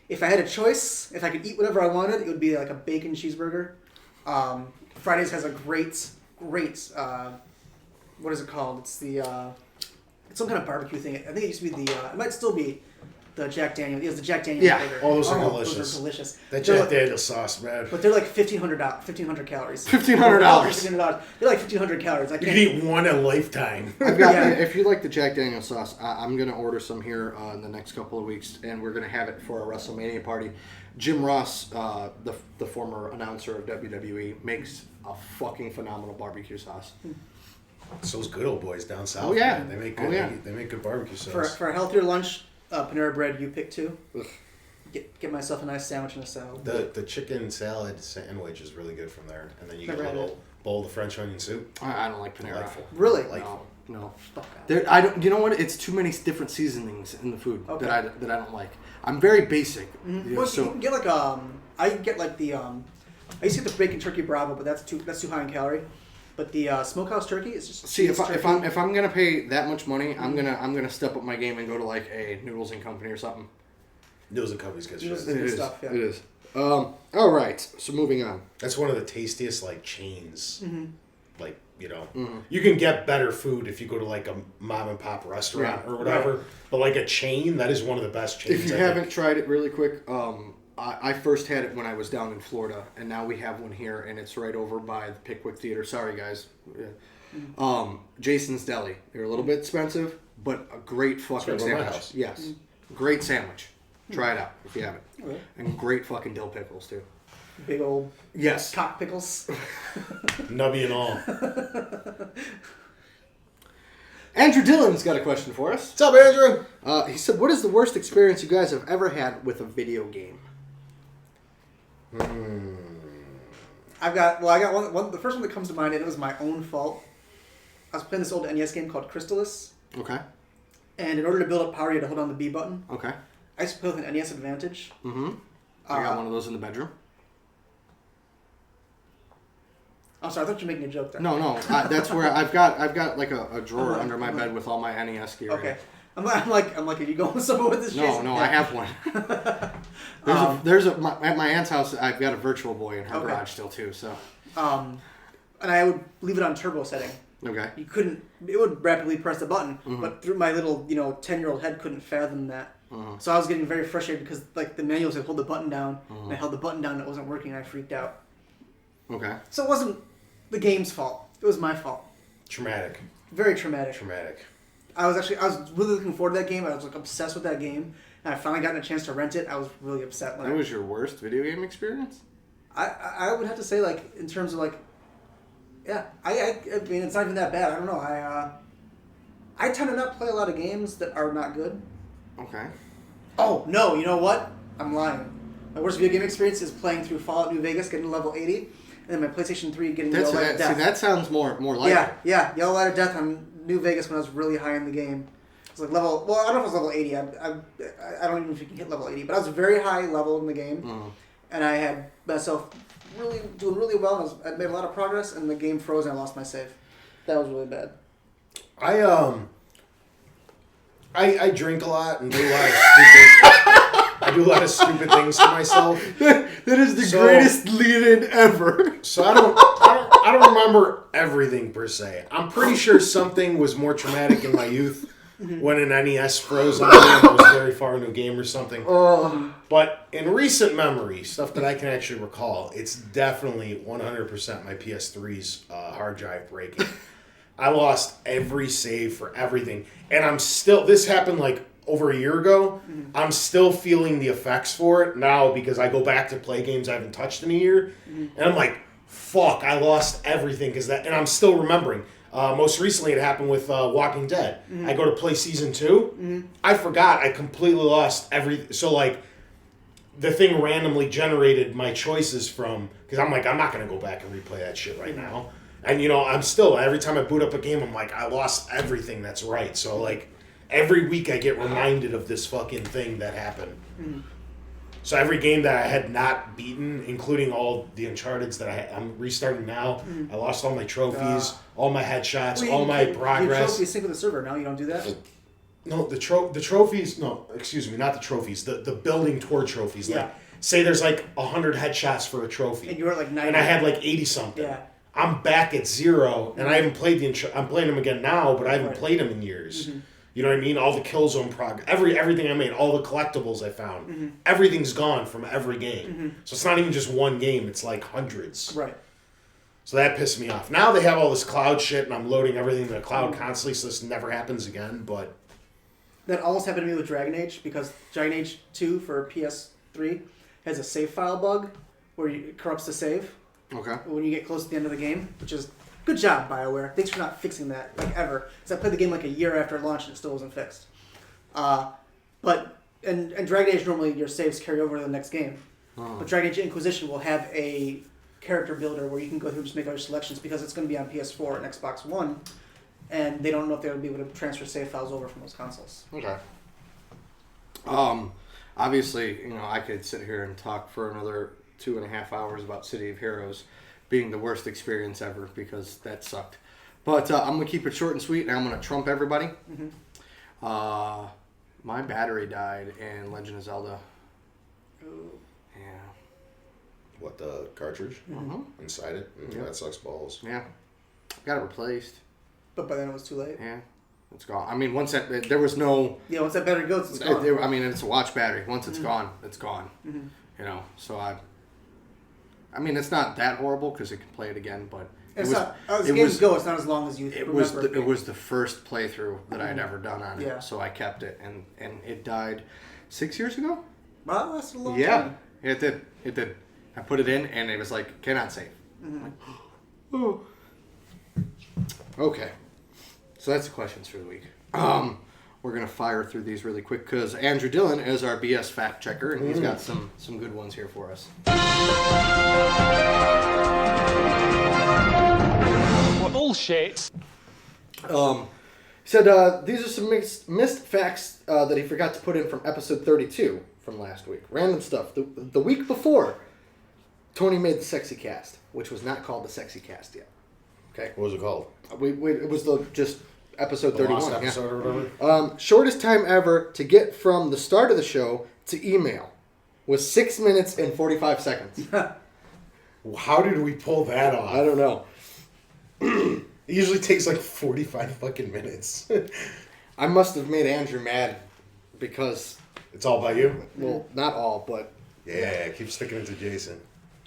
If I had a choice, if I could eat whatever I wanted, it would be like a bacon cheeseburger. Fridays has a great, what is it called? It's it's some kind of barbecue thing. I think it used to be it might still be the Jack Daniels. It's the Jack Daniels Yeah. burger. Oh, those are Those delicious. are delicious. That They're Jack like- Daniels sauce, man. But they're like $1,500 calories. $1,500. $1,500. They're like 1,500 calories. I You can't can eat one a lifetime. I've got. Yeah. If you like the Jack Daniel's sauce, I'm gonna order some here in the next couple of weeks, and we're gonna have it for a WrestleMania party. Jim Ross, the former announcer of WWE, makes a fucking phenomenal barbecue sauce. It's those good old boys down south. Oh, yeah. Man. They make Oh, good. yeah. They make good barbecue For sauce. a healthier lunch, Panera Bread, you pick 2. Ugh. Get myself a nice sandwich and a salad. The chicken salad sandwich is really good from there, and then you get Never a had little bowl of French onion soup. I don't like Panera. Delightful. Really? Delightful. No. Fuck out. There, I don't. You know what? It's too many different seasonings in the food Okay. that I don't like. I'm very basic. You know, Well, so you can get like I get like the I used to get the bacon turkey Bravo, but that's too high in calorie. But the smokehouse turkey is just see if turkey. I'm gonna pay that much money, I'm gonna step up my game and go to like a Noodles and Company or something. Noodles and Company's good Noodles shit. and- It good is. stuff, yeah. It is. All right. So moving on. That's one of the tastiest like chains. Mm-hmm. Like, you know, you can get better food if you go to like a mom and pop restaurant Right. or whatever. But like a chain, that is one of the best chains. If you I haven't think. tried it, really quick, I first had it when I was down in Florida, and now we have one here, and it's right over by the Pickwick Theater. Sorry, guys. Yeah. Jason's Deli. They're a little bit expensive, but a great fucking right by my sandwich. house. Yes, great sandwich. Try it out if you haven't. Okay. And great fucking dill pickles too. Big old Yes. cock pickles. Nubby and all. Andrew Dillon's got a question for us. What's up, Andrew? He said, "What is the worst experience you guys have ever had with a video game?" I got one. The first one that comes to mind, and it was my own fault. I was playing this old NES game called Crystalis, Okay. and in order to build up power, you had to hold down the B button. Okay. I used to play with an NES Advantage. Mm-hmm. I got one of those in the bedroom. I'm sorry, I thought you were making a joke there. No. That's where I've got like a drawer under my bed with all my NES gear. Okay. I'm like, are you going somewhere with this? Jason? No, Yeah. I have one. At my aunt's house. I've got a Virtual Boy in her Okay. garage still too. So And I would leave it on turbo setting. okay. You couldn't. It would rapidly press the button, but through my little 10-year-old head couldn't fathom that. So I was getting very frustrated because like the manual said hold the button down, and I held the button down and it wasn't working, and I freaked out. Okay. So it wasn't the game's fault. It was my fault. Traumatic. Very traumatic. Traumatic. I was really looking forward to that game. I was like obsessed with that game, and I finally got a chance to rent it. I was really upset when That was your worst video game experience? I would have to say like in terms of like, yeah. I mean it's not even that bad. I don't know. I tend to not play a lot of games that are not good. Okay. Oh no! You know what? I'm lying. My worst video game experience is playing through Fallout New Vegas, getting to level 80, and then my PlayStation 3 getting Yellow Light of Death. See, that sounds more like Yeah, Yellow Light of Death on New Vegas when I was really high in the game. It was like level. Well, I don't know if it was level 80. I don't even know if you can hit level 80, but I was very high level in the game, and I had myself doing really well. And I made a lot of progress, and the game froze, and I lost my save. That was really bad. I drink a lot and do a lot of stupid. I do a lot of stupid things to myself. That is the So- greatest lead-in ever. So I don't remember everything per se. I'm pretty sure something was more traumatic in my youth when an NES froze on me and I was very far into a game or something. But in recent memory, stuff that I can actually recall, it's definitely 100% my PS3's hard drive breaking. I lost every save for everything. And I'm still, this happened like over a year ago. I'm still feeling the effects for it now because I go back to play games I haven't touched in a year. And I'm like, fuck, I lost everything and I'm still remembering. Most recently it happened with Walking Dead. I go to play season 2. I forgot I completely lost everything. So like the thing randomly generated my choices from, because I'm like, I'm not going to go back and replay that shit right now. And, I'm still, every time I boot up a game, I'm like, I lost everything that's right. So, like, every week I get reminded of this fucking thing that happened. So every game that I had not beaten, including all the Uncharted's that I'm restarting now, I lost all my trophies, all my headshots, all my progress. Your trophies sync with the server. Now you don't do that? No, the trophies, no, excuse me, not the trophies, the building toward trophies. Yeah. Like, say there's like 100 headshots for a trophy. And you were at like 90. And I had like 80 something. Yeah. I'm back at 0, and I haven't played I'm playing them again now, but I haven't played them in years. You know what I mean? All the Killzone progress, everything I made, all the collectibles I found, everything's gone from every game. So it's not even just one game; it's like hundreds. Right. So that pissed me off. Now they have all this cloud shit, and I'm loading everything to the cloud constantly, so this never happens again. But That almost happened to me with Dragon Age, because Dragon Age 2 for PS3 has a save file bug where it corrupts the save Okay. when you get close to the end of the game, which is good job, BioWare. Thanks for not fixing that, like, ever. Because I played the game like a year after it launched and it still wasn't fixed. But Dragon Age, normally your saves carry over to the next game. But Dragon Age Inquisition will have a character builder where you can go through and just make other selections, because it's going to be on PS4 and Xbox One. and they don't know if they'll be able to transfer save files over from those consoles. Okay. Obviously, I could sit here and talk for another 2.5 hours about City of Heroes being the worst experience ever because that sucked. But I'm gonna keep it short and sweet, and I'm gonna trump everybody. Mm-hmm. My battery died in Legend of Zelda. Ooh. Yeah. What, the cartridge inside it? Yeah. That sucks balls. Yeah. Got it replaced. But by then it was too late. Yeah. It's gone. I mean, once that there was no. Yeah, once that battery goes, it's gone. I mean, it's a watch battery. Once it's gone, it's gone. Mm-hmm. So I mean, it's not that horrible because it can play it again, but It's not, as games go, it's not as long as you remember. It was the first playthrough that I'd ever done on it, Yeah. so I kept it, and it died 6 years ago. Well, that lasted a long Yeah, time. it did. I put it in, and it was like, cannot save. Mm-hmm. Like, oh. Okay, so that's the questions for the week. We're gonna fire through these really quick because Andrew Dillon is our BS fact checker, and he's got some good ones here for us. Bullshit. He said these are some missed facts that he forgot to put in from episode 32 from last week. Random stuff. The week before, Tony made the Sexy Cast, which was not called the Sexy Cast yet. Okay, What was it called? it was just episode The 31. lost yeah. episode or whatever? Shortest time ever to get from the start of the show to email was 6 minutes and 45 seconds. How did we pull that off? I don't know. It usually takes like 45 fucking minutes. I must have made Andrew mad because, It's all about you? well, not all, but Yeah, keep sticking it to Jason.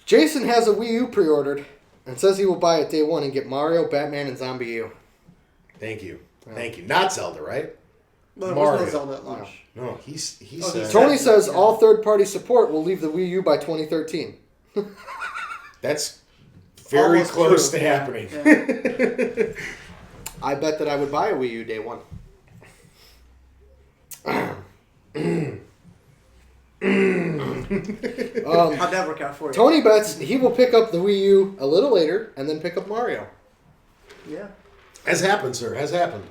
Jason has a Wii U pre-ordered and says he will buy it day one and get Mario, Batman, and Zombie U. Thank you. Thank you. Not Zelda, right? Well, there Mario. was no Zelda at launch. No, he said... he Tony said- says all third-party support will leave the Wii U by 2013. That's very Almost close true. to happening. Yeah. I bet that I would buy a Wii U day one. How'd that work out for you? Tony bets he will pick up the Wii U a little later and then pick up Mario. Yeah. Has happened, sir. Has happened.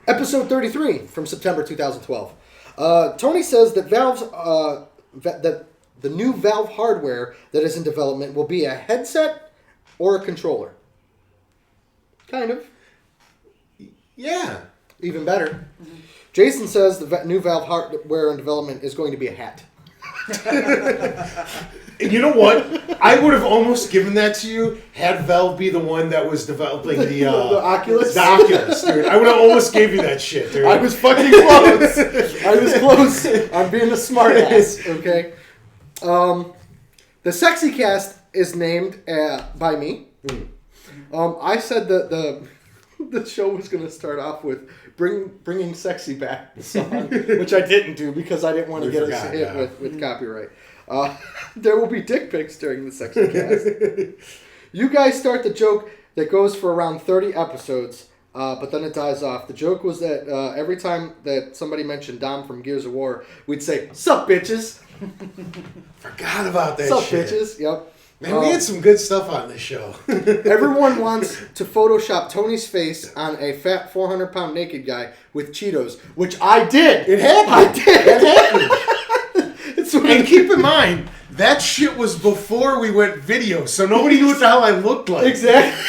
Episode 33 from September 2012. Tony says that that the new Valve hardware that is in development will be a headset or a controller. Kind of. Yeah. Even better. Jason says the new Valve hardware in development is going to be a hat. And you know what? I would have almost given that to you had Valve be the one that was developing the Oculus? The Oculus, dude. I would have almost gave you that shit, dude. I was fucking close. I was close. I'm being a smart ass. Okay. The Sexy Cast is named by me. I said that the show was going to start off with bringing sexy back, the song, which I didn't do because I didn't want to We get forgot, us hit yeah. with copyright. There will be dick pics during the Sexy Cast. You guys start the joke that goes for around 30 episodes, but then it dies off. The joke was that every time that somebody mentioned Dom from Gears of War, we'd say, "Sup, bitches?" Forgot about that Sup, shit. bitches? Yep. Man, we had some good stuff on this show. Everyone wants to Photoshop Tony's face on a fat 400-pound naked guy with Cheetos, which I did. It happened. I did. It happened. It's what And keep in mind, that shit was before we went video, so nobody knew what the hell I looked like. Exactly.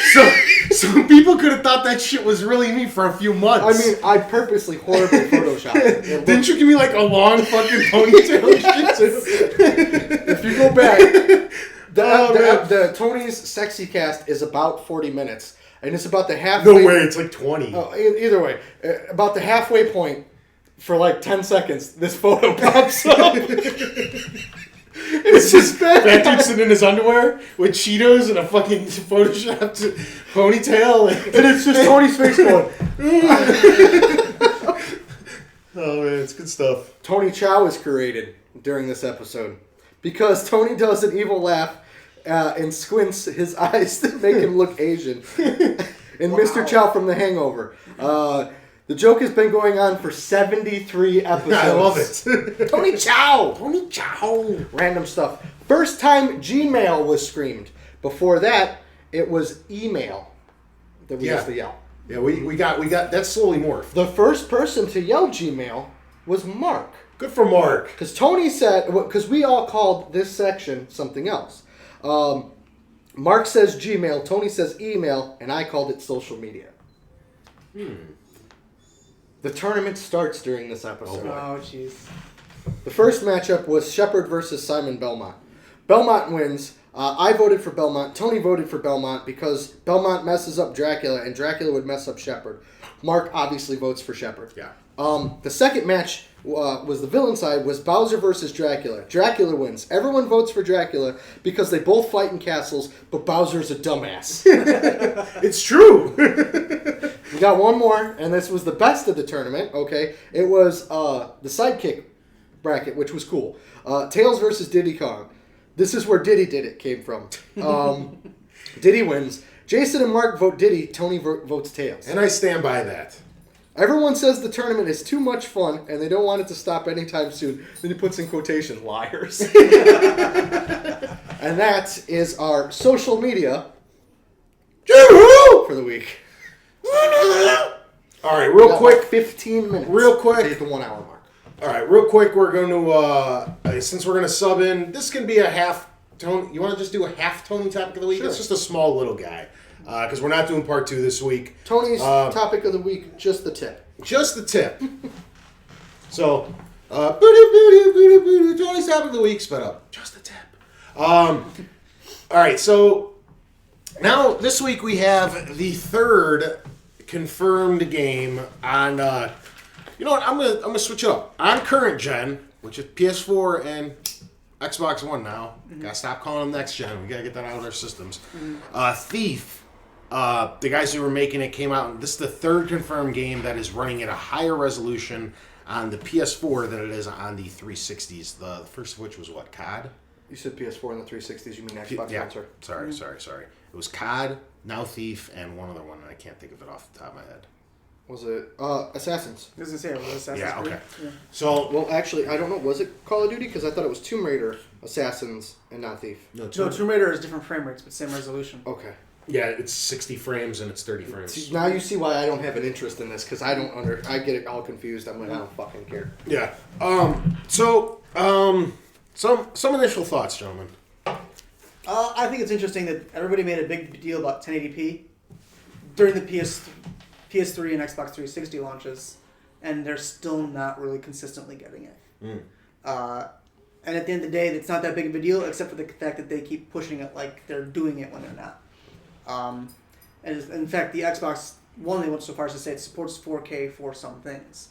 So people could have thought that shit was really me for a few I months. mean, I purposely horribly photoshopped it. It Didn't you give me like a long fucking ponytail and shit? If you go back, Oh, man. the Tony's Sexy Cast is about 40 minutes, and it's about the halfway. No way, it's like 20. Oh, either way, about the halfway point for like 10 seconds, this photo pops up. It's just bad. That dude sitting in his underwear with Cheetos and a fucking photoshopped ponytail. And it's just Tony's face going. Oh man, it's good stuff. Tony Chow is created during this episode because Tony does an evil laugh and squints his eyes to make him look Asian. And Mr. Chow from The Hangover. The joke has been going on for 73 episodes. I love it. Tony Chow! Tony Chow. Random stuff. First time Gmail was screamed. Before that, it was email that we used to yell. Yeah, we got that's slowly morphed. The first person to yell Gmail was Mark. Good for Mark. Because Tony said, because we all called this section something else. Mark says Gmail, Tony says email, and I called it social media. The tournament starts during this episode. Oh, jeez. The first matchup was Shepard versus Simon Belmont. Belmont wins. I voted for Belmont. Tony voted for Belmont because Belmont messes up Dracula, and Dracula would mess up Shepard. Mark obviously votes for Shepard. Yeah. The second match was the villain side, was Bowser versus Dracula. Dracula wins. Everyone votes for Dracula because they both fight in castles, but Bowser's a dumbass. It's true. We got one more, and this was the best of the tournament, okay? It was the sidekick bracket, which was cool. Tails versus Diddy Kong. This is where Diddy Did It came from. Diddy wins. Jason and Mark vote Diddy. Tony votes Tails. And I stand by that. Everyone says the tournament is too much fun, and they don't want it to stop anytime soon. Then he puts in quotation, liars. And that is our social media for the week. All right, real Got quick. like 15 minutes. Real quick. To hit the 1 hour mark. All right, real quick. We're going to since we're going to sub in. This can be a half Tony. You want to just do a half Tony topic of the week? Sure. It's just a small little guy because we're not doing part 2 this week. Tony's topic of the week, just the tip. Just the tip. So, Tony's topic of the week, sped up. Just the tip. All right, so now this week we have the third confirmed game on. You know what? I'm gonna switch it up on current gen, which is PS4 and Xbox One now. Gotta stop calling them next gen. We gotta get that out of our systems. Thief. The guys who were making it came out, and this is the third confirmed game that is running at a higher resolution on the PS4 than it is on the 360s. The first of which was what, COD? You said PS4 and the 360s, you mean Xbox Yeah, One, sir? sorry. It was COD, now Thief, and one other one, and I can't think of it off the top of my head. Was it Assassins? Does it say it was Assassin's Yeah, Creed? okay. Yeah. So, Well, actually, I don't know. Was it Call of Duty? Because I thought it was Tomb Raider, Assassins, and not Thief. no, No, Tomb Raider is different frame rates, but same resolution. Okay. yeah, it's 60 frames and it's 30 frames. See, now you see why I don't have an interest in this, because I get it all confused. I'm like, I don't fucking care. Yeah. Some initial thoughts, gentlemen. I think it's interesting that everybody made a big deal about 1080p during the PS3 and Xbox 360 launches, and they're still not really consistently getting it. And at the end of the day, it's not that big of a deal, except for the fact that they keep pushing it like they're doing it when they're not. And in fact, the Xbox One, they went so far as to say it supports 4K for some things.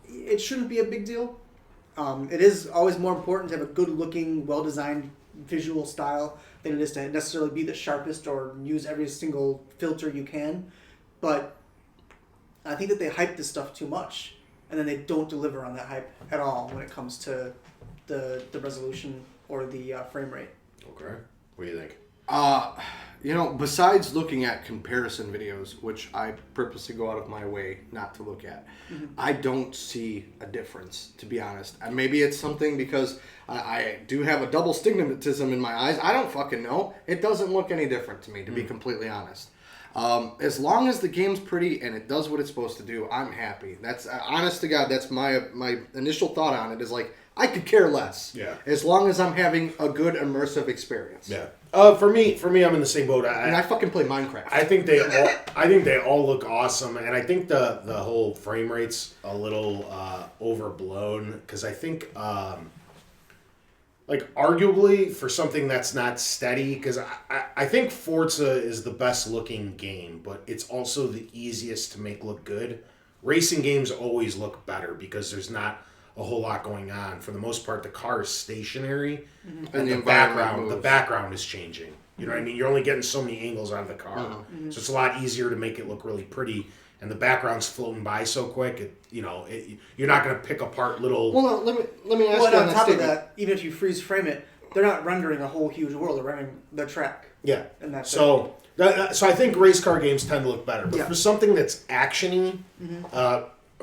It shouldn't be a big deal. It is always more important to have a good-looking, well-designed visual style than it is to necessarily be the sharpest or use every single filter you can. But I think that they hype this stuff too much, and then they don't deliver on that hype at all when it comes to the resolution or the frame rate. Okay. What do you think? Besides looking at comparison videos, which I purposely go out of my way not to look at, I don't see a difference, to be honest. And maybe it's something because I do have a double stigmatism in my eyes. I don't fucking know. It doesn't look any different to me, to be completely honest. As long as the game's pretty and it does what it's supposed to do, I'm happy. That's honest to God. That's my initial thought on it. Is like I could care less. Yeah. As long as I'm having a good immersive experience. Yeah. For me, I'm in the same boat. And I fucking play Minecraft. I think they all look awesome, and I think the whole frame rate's a little overblown because I think arguably for something that's not steady, because I think Forza is the best looking game, but it's also the easiest to make look good. Racing games always look better because there's not a whole lot going on. For the most part, the car is stationary, and the background is changing. You know what I mean? You're only getting so many angles out of the car, so it's a lot easier to make it look really pretty. And the background's floating by so quick, you're not going to pick apart little. Well, no, let me ask Well, you and on top of statement. that, even if you freeze frame it, they're not rendering a whole huge world. They're rendering the track. Yeah. And that's so I think race car games tend to look better. But for something that's action-y,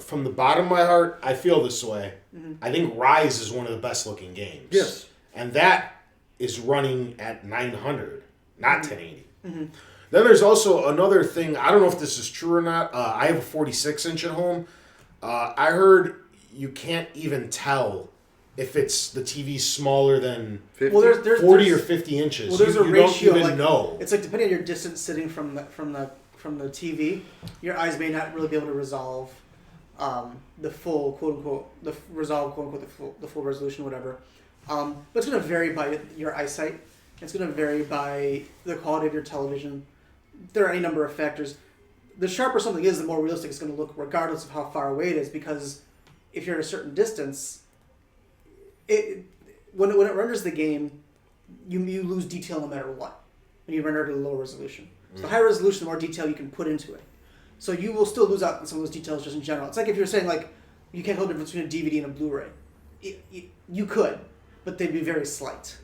from the bottom of my heart, I feel this way. I think Rise is one of the best looking games. Yes. And that is running at 900, not 1080. Then there's also another thing. I don't know if this is true or not. I have a 46-inch at home. I heard you can't even tell if it's the TV's smaller than 50? Well, there's 40 or 50 inches. Well, there's you a ratio. don't even like, know. It's like depending on your distance sitting from the TV, your eyes may not really be able to resolve the full quote unquote the full resolution, whatever. But it's going to vary by your eyesight. It's going to vary by the quality of your television. There are any number of factors. The sharper something is, the more realistic it's going to look, regardless of how far away it is. Because if you're at a certain distance, when it renders the game, you lose detail no matter what when you render it at a low resolution. So the higher resolution, the more detail you can put into it. So you will still lose out on some of those details just in general. It's like if you're saying like you can't tell the difference between a DVD and a Blu-ray. You could, but they'd be very slight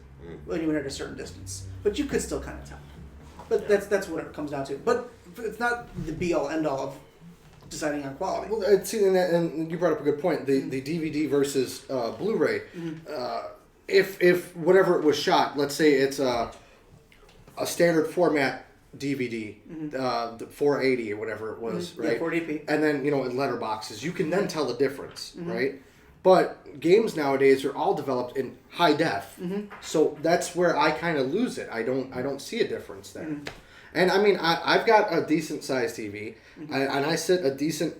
when you render at a certain distance. But you could still kind of tell. But that's what it comes down to. But it's not the be-all, end-all of deciding on quality. Well, and you brought up a good point. The DVD versus Blu-ray. If whatever it was shot, let's say it's a standard format DVD, the 480 or whatever it was, right? Yeah, 480p. And then in letterboxes, you can then tell the difference, right? But games nowadays are all developed in high def, so that's where I kind of lose it. I don't see a difference there. And I mean, I've got a decent sized TV, and I sit a decent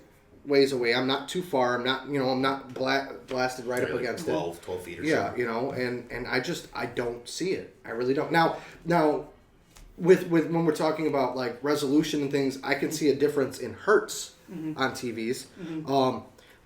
ways away. I'm not too far. I'm not I'm not blasted right up against 12 feet or so. Yeah, and I don't see it. I really don't. Now. With when we're talking about like resolution and things, I can see a difference in hertz on TVs.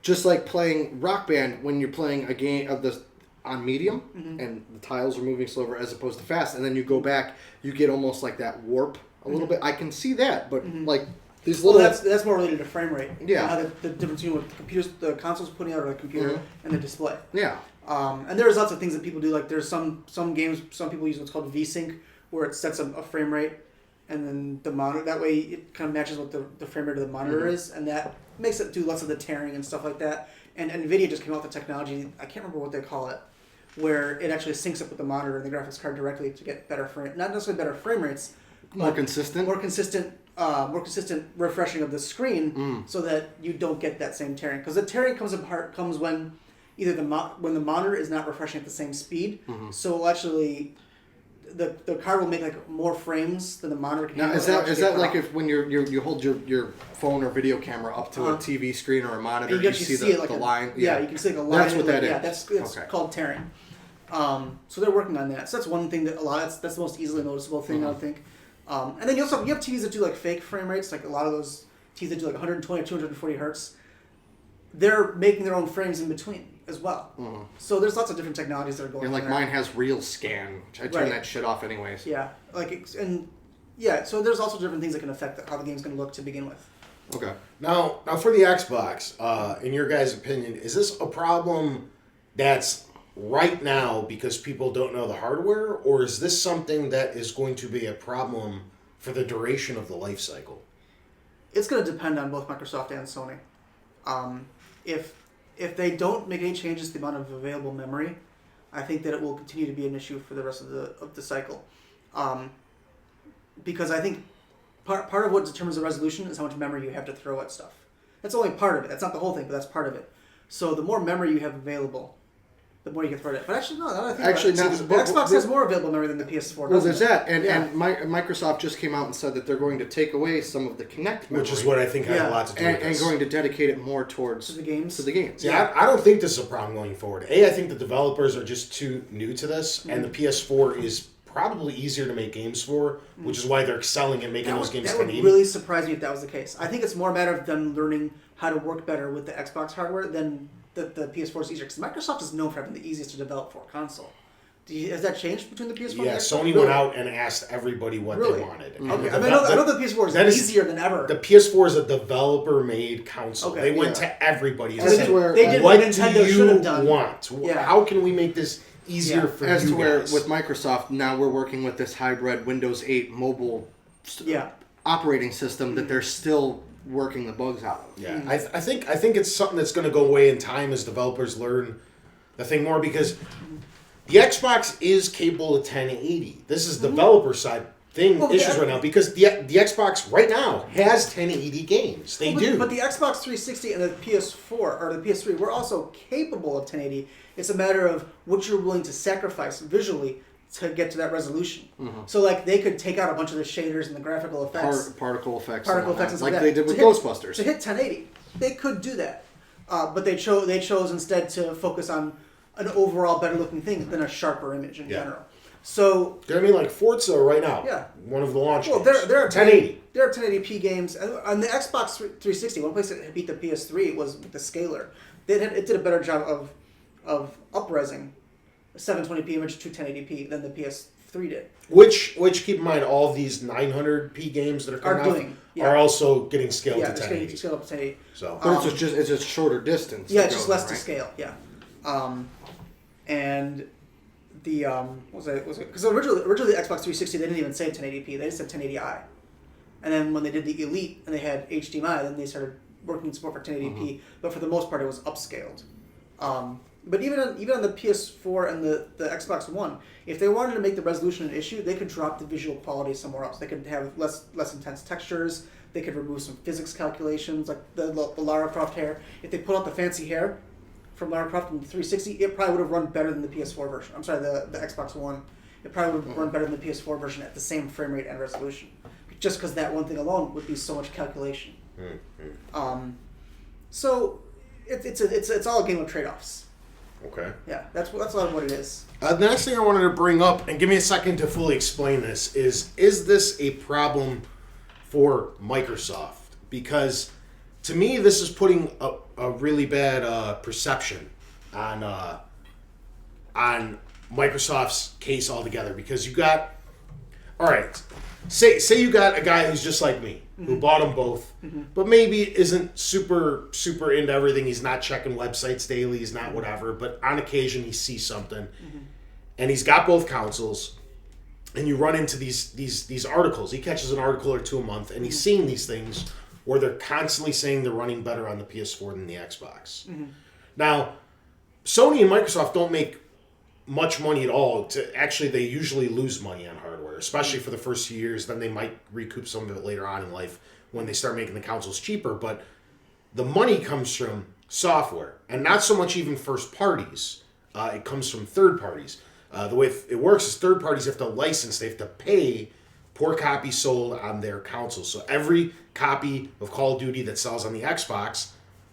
Just like playing Rock Band when you're playing a game of this on medium and the tiles are moving slower as opposed to fast, and then you go back, you get almost like that warp a little bit. I can see that, but like these little that's more related to frame rate. Yeah. How the difference between what the console's putting out on the computer and the display. Yeah. And there's lots of things that people do. Like there's some games, some people use what's called VSync, where it sets a frame rate, and then the monitor. That way, it kind of matches what the frame rate of the monitor is, and that makes it do less of the tearing and stuff like that. And NVIDIA just came out with the technology. I can't remember what they call it, where it actually syncs up with the monitor and the graphics card directly to get better not necessarily better frame rates, more consistent, more consistent refreshing of the screen, so that you don't get that same tearing. Because the tearing comes when either when the monitor is not refreshing at the same speed, so actually. The card will make like more frames than the monitor can. Now, is that like if when you hold your phone or video camera up to a TV screen or a monitor, you see the line? Yeah, you can see like a line. That's what that is. Yeah, that's called tearing. So they're working on that. So that's one thing that that's the most easily noticeable thing I think. And then you have TVs that do like fake frame rates, like a lot of those TVs that do like 120 or 240 hertz. They're making their own frames in between as well. So there's lots of different technologies that are going on. Like mine has real scan, which I turn that shit off anyways. Yeah, so there's also different things that can affect how the game's going to look to begin with. Okay. Now for the Xbox, in your guys' opinion, is this a problem that's right now because people don't know the hardware, or is this something that is going to be a problem for the duration of the life cycle? It's going to depend on both Microsoft and Sony. If they don't make any changes to the amount of available memory, I think that it will continue to be an issue for the rest of the cycle. Because I think part of what determines the resolution is how much memory you have to throw at stuff. That's only part of it. That's not the whole thing, but that's part of it. So the more memory you have available, the more you can throw it at. But actually, no. Now that I think about it, the Xbox has more available memory than the PS4. Well, there's that, and Microsoft just came out and said that they're going to take away some of the Kinect memory, which is what I think has a lot to do with this. And going to dedicate it more towards the games. Yeah, I don't think this is a problem going forward. I think the developers are just too new to this, and the PS4 is probably easier to make games for, which is why they're excelling and making those games. That would really surprise me if that was the case. I think it's more a matter of them learning how to work better with the Xbox hardware than the PS4 is easier, because Microsoft is known for having the easiest to develop for a console. Has that changed between the PS4 and the Xbox? Sony went out and asked everybody what they wanted. Okay. I know the PS4 is easier than ever. The PS4 is a developer-made console. Okay, they went to everybody and they said, did what Nintendo should have done. Want? How can we make this easier for you guys? As to where with Microsoft, now we're working with this hybrid Windows 8 mobile operating system that they're still working the bugs out of. Yeah, I think it's something that's going to go away in time as developers learn the thing more, because the Xbox is capable of 1080. This is developer side. issues right now because the Xbox right now has 1080 games. They do. But the Xbox 360 and the PS4 or the PS3 were also capable of 1080. It's a matter of what you're willing to sacrifice visually to get to that resolution. So like they could take out a bunch of the shaders and the graphical effects, Particle effects. and like stuff like they that did with to hit- Ghostbusters. To hit 1080, they could do that, but they chose instead to focus on an overall better looking thing than a sharper image in general. So I mean, like Forza right now. Yeah. One of the launch well, games. there are 1080. There are 1080p games on the Xbox 360. One place that beat the PS3 was with the scaler. It did a better job of up-resing a 720p image to 1080p than the PS3 did. Which keep in mind, all of these 900p games that are coming Are doing, yeah. are also getting scaled Yeah, to it's 1080. getting scaled up to 1080. So But it's just shorter distance. Yeah, to it's just go, less to right? scale. Yeah, and the what was it? Because originally the Xbox 360 they didn't even say 1080p. They just said 1080i, and then when they did the Elite and they had HDMI, then they started working support for 1080p. But for the most part, it was upscaled. But even on the PS4 and the Xbox One, if they wanted to make the resolution an issue, they could drop the visual quality somewhere else. They could have less intense textures. They could remove some physics calculations, like the Lara Croft hair. If they put out the fancy hair from Lara Croft in the 360, it probably would have run better than the PS4 version. I'm sorry, the Xbox One. It probably would have run better than the PS4 version at the same frame rate and resolution. Just because that one thing alone would be so much calculation. So it's all a game of trade-offs. okay. Yeah, that's a lot of what it is. The next thing I wanted to bring up, and give me a second to fully explain this, is this a problem for Microsoft? Because to me, this is putting a really bad perception on Microsoft's case altogether. Because you got, all right, say you got a guy who's just like me, who bought them both, but maybe isn't super into everything. He's not checking websites daily. He's not whatever. But on occasion, he sees something, and he's got both consoles. And you run into these articles. He catches an article or two a month, and he's seeing these things where they're constantly saying they're running better on the PS4 than the Xbox. Now, Sony and Microsoft don't make much money at all. Actually, they usually lose money on hardware, especially for the first few years. Then they might recoup some of it later on in life when they start making the consoles cheaper. But the money comes from software, and not so much even first parties. It comes from third parties. The way it works is third parties have to license. They have to pay per copy sold on their consoles. So every copy of Call of Duty that sells on the Xbox,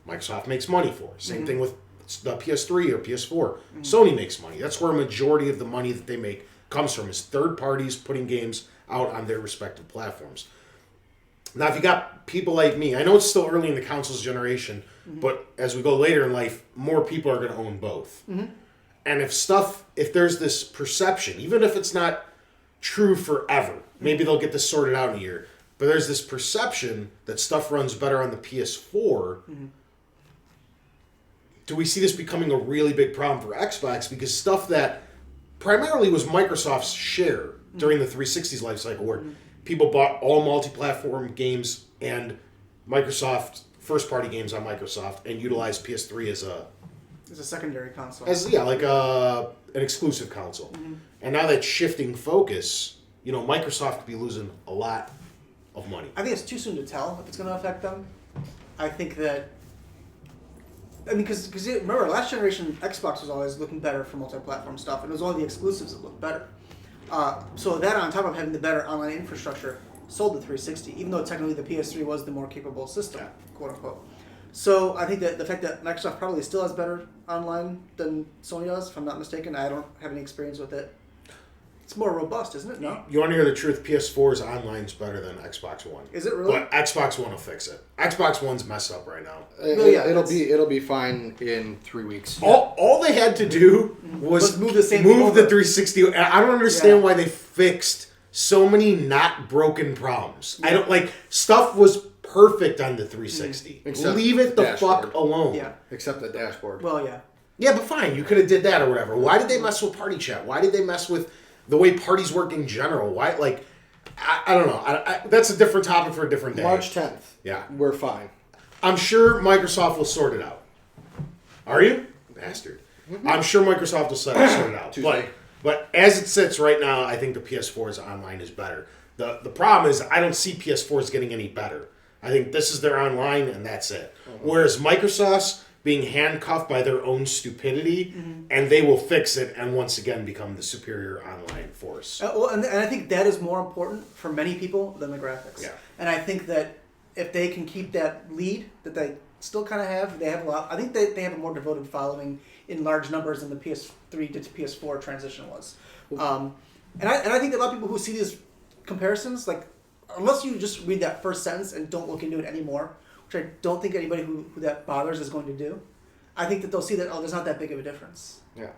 Microsoft makes money for. Same thing with the PS3 or PS4. Sony makes money. That's where a majority of the money that they make comes from, is third parties putting games out on their respective platforms. Now, if you got people like me, I know it's still early in the consoles generation, but as we go later in life, more people are going to own both. And if there's this perception, even if it's not true forever, maybe they'll get this sorted out in a year, but there's this perception that stuff runs better on the PS4. Do we see this becoming a really big problem for Xbox? Because stuff that primarily was Microsoft's share during the 360's life cycle, where people bought all multi-platform games and Microsoft first-party games on Microsoft and utilized PS3 as a secondary console. An exclusive console. And now that's shifting focus, Microsoft could be losing a lot of money. I think it's too soon to tell if it's going to affect them. I think that, because remember, last generation Xbox was always looking better for multi-platform stuff, and it was only the exclusives that looked better. So that, on top of having the better online infrastructure, sold the 360, even though technically the PS3 was the more capable system, quote unquote. So I think that the fact that Microsoft probably still has better online than Sony does, if I'm not mistaken, I don't have any experience with it. It's more robust, isn't it? No? You want to hear the truth? PS4's online's better than Xbox One. Is it really? But Xbox One will fix it. Xbox One's messed up right now. It'll be fine in 3 weeks. All they had to do was move the same move thing the over. 360. I don't understand why they fixed so many not broken problems. I don't stuff was perfect on the 360. Except Leave it the dashboard. fuck alone. Yeah. Except the dashboard. Well, yeah. Yeah, but fine. You could have did that or whatever. Why did they mess with party chat? Why did they mess with the way parties work in general? Why, I don't know. That's a different topic for a different day. March 10th. Yeah. We're fine. I'm sure Microsoft will sort it out. Are you? Bastard. I'm sure Microsoft will sort it out. Tuesday. But as it sits right now, I think the PS4's online is better. The problem is I don't see PS4s getting any better. I think this is their online and that's it. Whereas Microsoft's being handcuffed by their own stupidity, and they will fix it and once again become the superior online force. Well, and I think that is more important for many people than the graphics. Yeah. And I think that if they can keep that lead that they still kind of have, they have a lot. I think they have a more devoted following in large numbers than the PS3 to PS4 transition was. And I think that a lot of people who see these comparisons, like, unless you just read that first sentence and don't look into it anymore, which I don't think anybody who that bothers is going to do, I think that they'll see that, there's not that big of a difference. Yeah.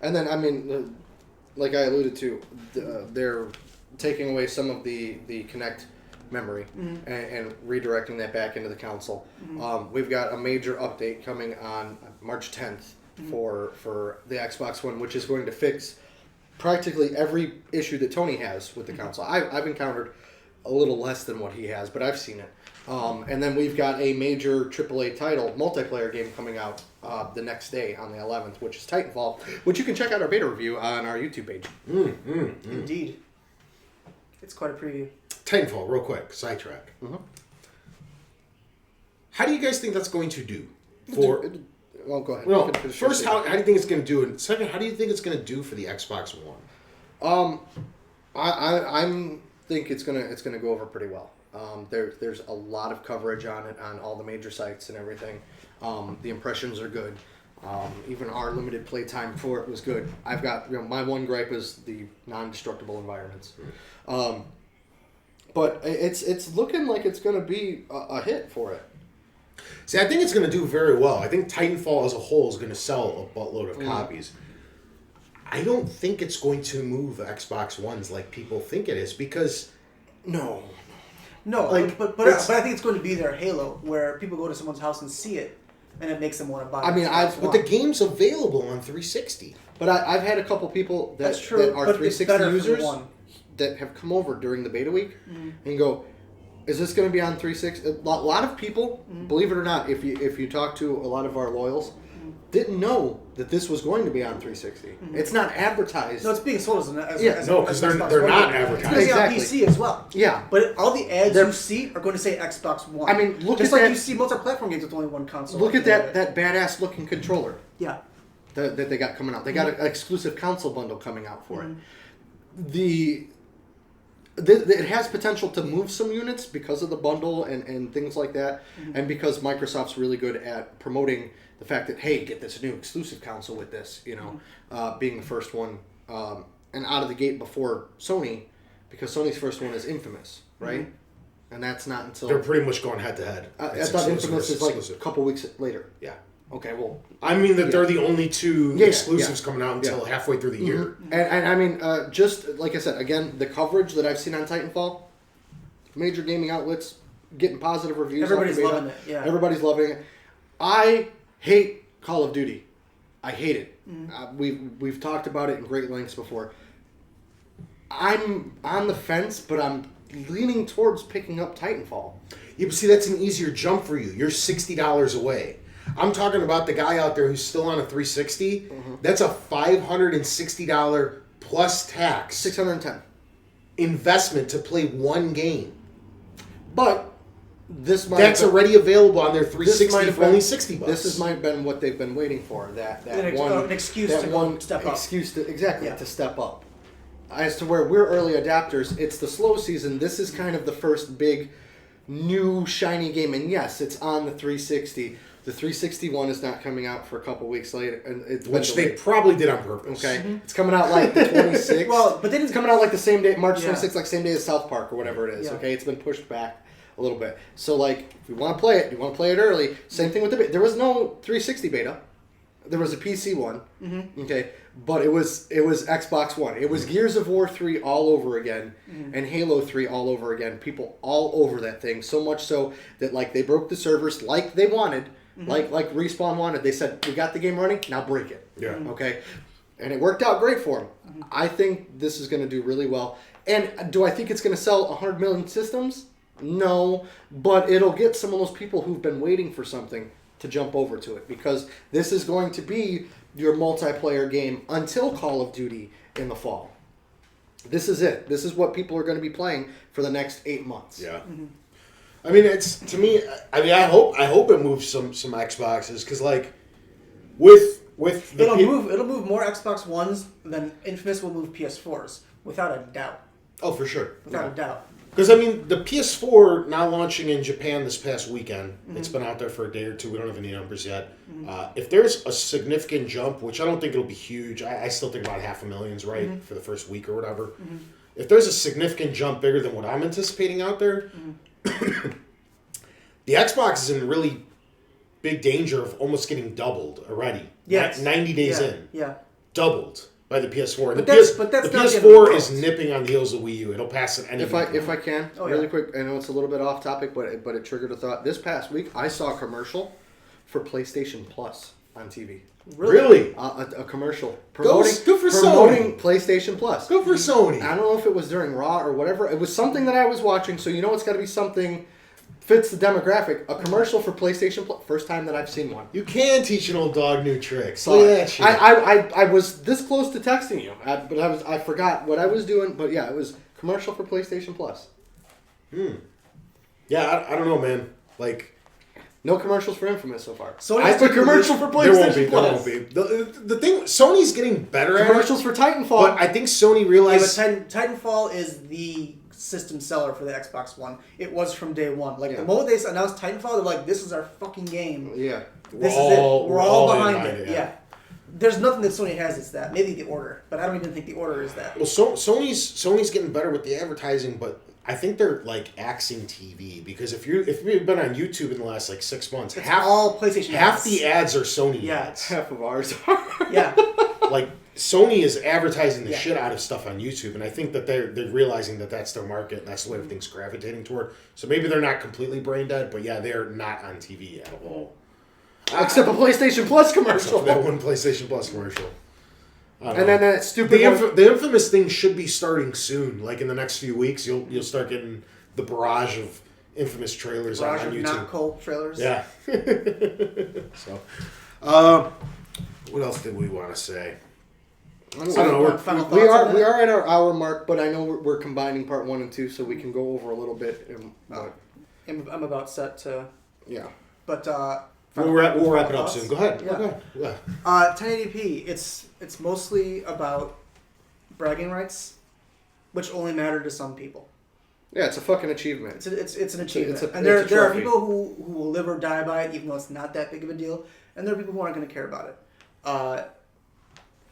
And then, I mean, like I alluded to, they're taking away some of the Kinect memory and redirecting that back into the console. We've got a major update coming on March 10th for the Xbox One, which is going to fix practically every issue that Tony has with the console. I've encountered a little less than what he has, but I've seen it. And then we've got a major AAA title, multiplayer game coming out the next day on the 11th, which is Titanfall, which you can check out our beta review on our YouTube page. Indeed. It's quite a preview. Titanfall, real quick, sidetrack. How do you guys think that's going to do? Well, go ahead. No, Finish your first, statement. how do you think it's going to do? And second, how do you think it's going to do for the Xbox One? I think it's gonna go over pretty well. There's a lot of coverage on it on all the major sites and everything. The impressions are good. Even our limited play time for it was good. I've got my one gripe is the non-destructible environments. But it's looking like it's gonna be a hit for it. See, I think it's going to do very well. I think Titanfall as a whole is going to sell a buttload of copies. I don't think it's going to move Xbox Ones like people think it is because... No. No, Like, but I think it's going to be their Halo, where people go to someone's house and see it, and it makes them want to buy it. I mean, But the game's available on 360. But I've had a couple people that That's true, that are but 360 it's better for the users one. that have come over during the beta week and go, "Is this going to be on 360?" A lot of people, believe it or not, if you talk to a lot of our loyals, didn't know that this was going to be on 360. It's not advertised. No, it's being sold as an as Yeah, as no, a- 'cause as an they're Xbox One not game. advertising. It's going to be on Exactly. PC as well. Yeah. But all the ads They're- you see are going to say Xbox One. I mean, look just at like that- you see multi-platform games with only one console. Look at that badass looking controller Yeah. that they got coming out. They got an exclusive console bundle coming out for it. It has potential to move some units because of the bundle and things like that, and because Microsoft's really good at promoting the fact that, hey, get this new exclusive console with this, being the first one, and out of the gate before Sony, because Sony's first one is Infamous, right? And that's not until... They're pretty much going head to head. I thought Infamous is like a couple weeks later. Yeah. Okay, well... I mean that they're the only two Yeah, exclusives yeah. coming out until halfway through the year. And I mean, just like I said, again, the coverage that I've seen on Titanfall, major gaming outlets getting positive reviews. Everybody's off the beta. loving it, yeah. Everybody's loving it. I hate Call of Duty. I hate it. We've talked about it in great lengths before. I'm on the fence, but I'm leaning towards picking up Titanfall. Yeah, but see, that's an easier jump for you. You're $60 away. I'm talking about the guy out there who's still on a 360. That's a $560 plus tax $610. investment to play one game. But this might That's have- already available on their this 360 might have for been- only $60. This might have been what they've been waiting for. That An excuse that to go one step up. excuse to exactly Yeah. to step up. As to where we're early adapters, it's the slow season. This is kind of the first big new shiny game, and yes, it's on the 360. The 361 is not coming out for a couple weeks later, and it's been Which they delayed. probably did on purpose. Okay, it's coming out like the 26th. Well, but they didn't- it's coming out like the same day, March Yeah. 26th, like same day as South Park or whatever it is. Yeah. Okay, it's been pushed back a little bit. So like, if you want to play it, you want to play it early. Same thing with the beta. There was no 360 beta. There was a PC one. Okay, but it was Xbox One. It was Gears of War 3 all over again, and Halo 3 all over again. People all over that thing, so much so that like they broke the servers like they wanted. Like Respawn wanted. They said, we got the game running, now break it. Yeah. Okay? And it worked out great for them. I think this is going to do really well. And do I think it's going to sell 100 million systems? No. But it'll get some of those people who've been waiting for something to jump over to it. Because this is going to be your multiplayer game until Call of Duty in the fall. This is it. This is what people are going to be playing for the next 8 months. Yeah. I mean, it's to me. I mean, I hope it moves some Xboxes because like with the It'll move more Xbox Ones than Infamous will move PS4s, without a doubt. Oh, for sure. Without a doubt. Because I mean, the PS4 now launching in Japan this past weekend. It's been out there for a day or two. We don't have any numbers yet. If there's a significant jump, which I don't think it'll be huge, I still think about 500,000's right for the first week or whatever. If there's a significant jump bigger than what I'm anticipating out there, the Xbox is in really big danger of almost getting doubled already. Yes. 90 days in. Yeah. Doubled by the PS4. But the that's the not the end of the PS4 world. is nipping on the heels of Wii U. It'll pass it any If I can, Oh, really yeah. quick, I know it's a little bit off topic, but it triggered a thought. This past week, I saw a commercial for PlayStation Plus on TV. Really? A commercial Good for promoting PlayStation Plus. Go for Sony. I don't know if it was during Raw or whatever. It was something that I was watching, so you know it's got to be something fits the demographic. A commercial for PlayStation Plus. First time that I've seen one. You can teach an old dog new tricks. So Look at that shit. I was this close to texting you, but I forgot what I was doing. But yeah, it was commercial for PlayStation Plus. Yeah, I don't know, man. Like, No commercials for Infamous so far. Sony's I put commercial for there won't PlayStation be. There Plus. won't be. The thing, Sony's getting better at it, Commercials for Titanfall. but I think Sony Yeah, but realized. Titanfall is the system seller for the Xbox One. It was from day one. Like Yeah. the moment they announced Titanfall, they're like, "This is our fucking game. yeah. This is it. We're all behind it." Yeah. There's nothing that Sony has that's that. Maybe the Order, but I don't even think the Order is that. Well, Sony's getting better with the advertising, but I think they're like axing TV because if you've been on YouTube in the last like 6 months, It's half all PlayStation half ads. the ads are Sony Yeah. ads. Half of ours. Yeah. Like Sony is advertising the Yeah. shit out of stuff on YouTube, and I think that they're realizing that that's their market and that's the way everything's gravitating toward. So maybe they're not completely brain dead, but yeah, they're not on TV at all. Except a PlayStation Plus commercial. So that one PlayStation Plus commercial. I don't And know. then that stupid one. the infamous thing should be starting soon. Like in the next few weeks, you'll start getting the barrage of infamous trailers Barrage on of YouTube. not Cole trailers. Yeah. So, what else did we want to say? I don't know. Final We thoughts on are that? at our hour mark, but I know we're combining part 1 and 2, so we can go over a little bit. I'm about set to, Yeah. but We'll wrap it up thoughts? soon. Go ahead. Yeah. Go ahead. Yeah. 1080p. It's mostly about bragging rights, which only matter to some people. Yeah, it's a fucking achievement. It's an achievement, it's a and there are trophy. people who will live or die by it, even though it's not that big of a deal, and there are people who aren't going to care about it.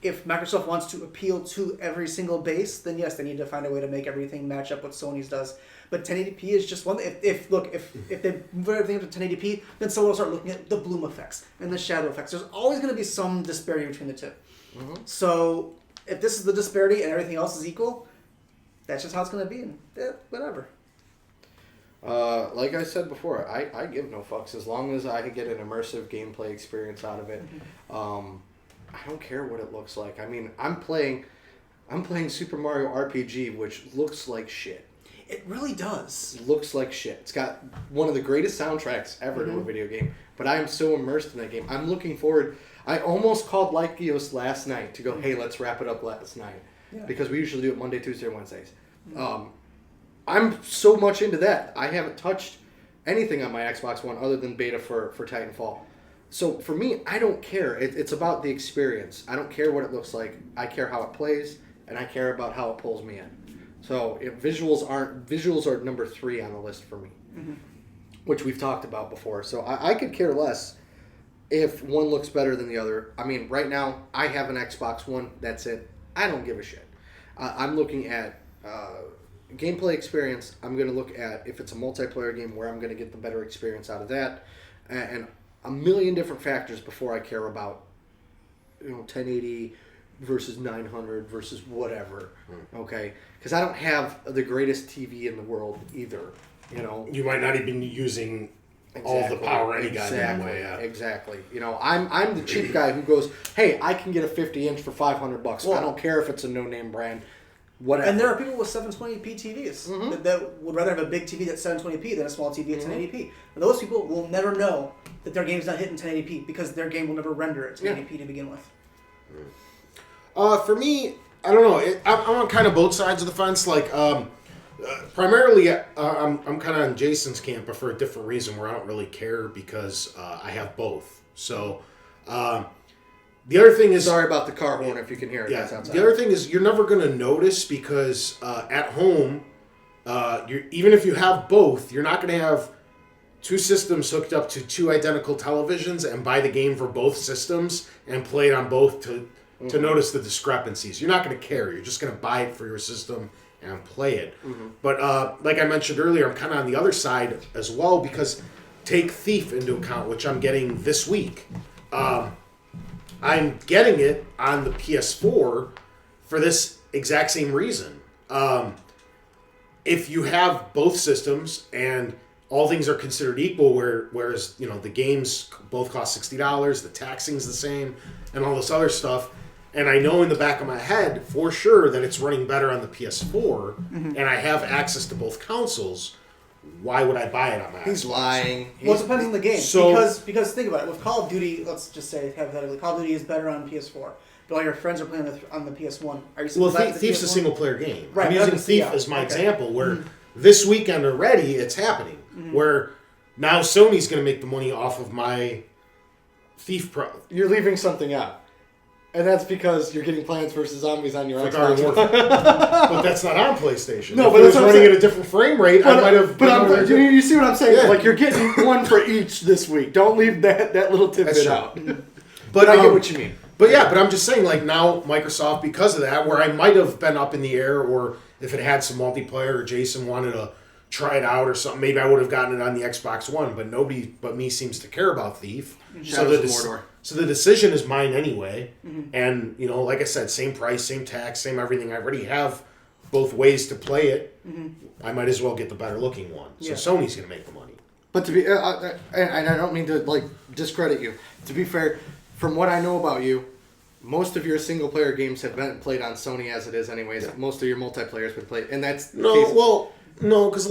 If Microsoft wants to appeal to every single base, then yes, they need to find a way to make everything match up what Sony's does. But 1080p is just one. If they move everything up to 1080p, then someone will start looking at the bloom effects and the shadow effects. There's always going to be some disparity between the two. Mm-hmm. So if this is the disparity and everything else is equal, that's just how it's going to be. And whatever. Like I said before, I give no fucks as long as I get an immersive gameplay experience out of it. I don't care what it looks like. I mean, I'm playing Super Mario RPG, which looks like shit. It really does. It looks like shit. It's got one of the greatest soundtracks ever to a video game, but I am so immersed in that game. I'm looking forward. I almost called Lykios last night to go, hey, let's wrap it up last night. Yeah. Because we usually do it Monday, Tuesday, and Wednesdays. I'm so much into that. I haven't touched anything on my Xbox One other than beta for Titanfall. So for me, I don't care. It's about the experience. I don't care what it looks like. I care how it plays, and I care about how it pulls me in. So visuals are number 3 on the list for me, which we've talked about before. So I could care less if one looks better than the other. I mean, right now I have an Xbox One. That's it. I don't give a shit. I'm looking at gameplay experience. I'm going to look at if it's a multiplayer game where I'm going to get the better experience out of that, and a million different factors before I care about 1080 versus 900 versus whatever. Okay, because I don't have the greatest TV in the world either. You might not even be using all the power any goddamn way. Yeah. Exactly. I'm the cheap guy who goes, hey, I can get a 50-inch for $500. Well, I don't care if it's a no-name brand. Whatever. And there are people with 720p TVs that would rather have a big TV that's 720p than a small TV at 1080p. And those people will never know that their game's not hitting 1080p because their game will never render it 1080p to begin with. For me, I don't know. I'm on kind of both sides of the fence. Like, primarily, I'm kind of on Jason's camp, but for a different reason, where I don't really care because I have both. So, the other thing is, Sorry about the car horn if you can hear it. yeah. That's outside. The other thing is, you're never going to notice because at home, even if you have both, you're not going to have two systems hooked up to two identical televisions and buy the game for both systems and play it on both to notice the discrepancies. You're not going to care. You're just going to buy it for your system and play it. But like I mentioned earlier, I'm kind of on the other side as well because take Thief into account, which I'm getting this week. I'm getting it on the PS4 for this exact same reason. If you have both systems and all things are considered equal, whereas the games both cost $60, the taxing's the same, and all this other stuff, and I know in the back of my head for sure that it's running better on the PS4, and I have access to both consoles, why would I buy it on my He's Xbox? lying. Well, it depends on the game. So- because think about it. With Call of Duty, let's just say hypothetically, Call of Duty is better on PS4, but all your friends are playing on the PS1. Are you Well, still back to Thief's a PS1? single player game. Right, I'm but using that's- Thief yeah, as my okay. example, where this weekend already it's happening. Where now Sony's going to make the money off of my Thief Pro. You're leaving something out. And that's because you're getting Plants vs. Zombies on your Like Garden Xbox. Warfare. But that's not on PlayStation. No, if but it was that's what I'm running saying. at a different frame rate, I might have. But you see what I'm saying? Yeah. Like, you're getting one for each this week. Don't leave that little That's tidbit true. out. But I get what you mean. But yeah, but I'm just saying, like now Microsoft, because of that, where I might have been up in the air, or if it had some multiplayer, or Jason wanted to try it out or something, maybe I would have gotten it on the Xbox One. But nobody but me seems to care about Thief. Shadows of Mordor. So the decision is mine anyway. And like I said, same price, same tax, same everything. I already have both ways to play it. I might as well get the better looking one. So Yeah. Sony's going to make the money. But to be, and I don't mean to discredit you. To be fair, from what I know about you, most of your single player games have been played on Sony as it is, anyways. Yeah. Most of your multiplayer's been played, and that's the case. No, because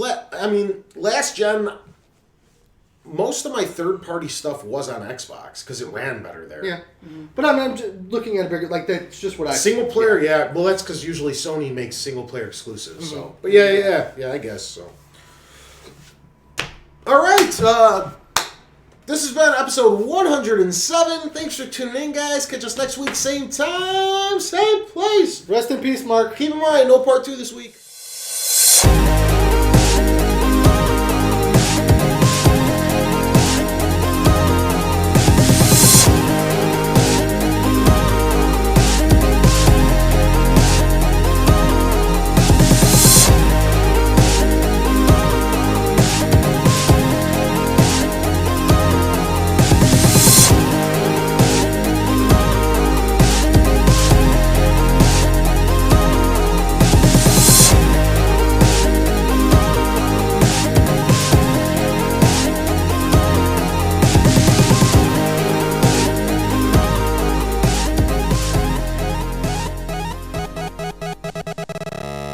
last gen, most of my third party stuff was on Xbox because it ran better there. Yeah, but I'm just looking at it bigger. Like that's just what I Single player, yeah. Well, that's because usually Sony makes single player exclusives. So, but yeah, I guess so. All right, this has been episode 107. Thanks for tuning in, guys. Catch us next week, same time, same place. Rest in peace, Mark. Keep in mind, no part 2 this week.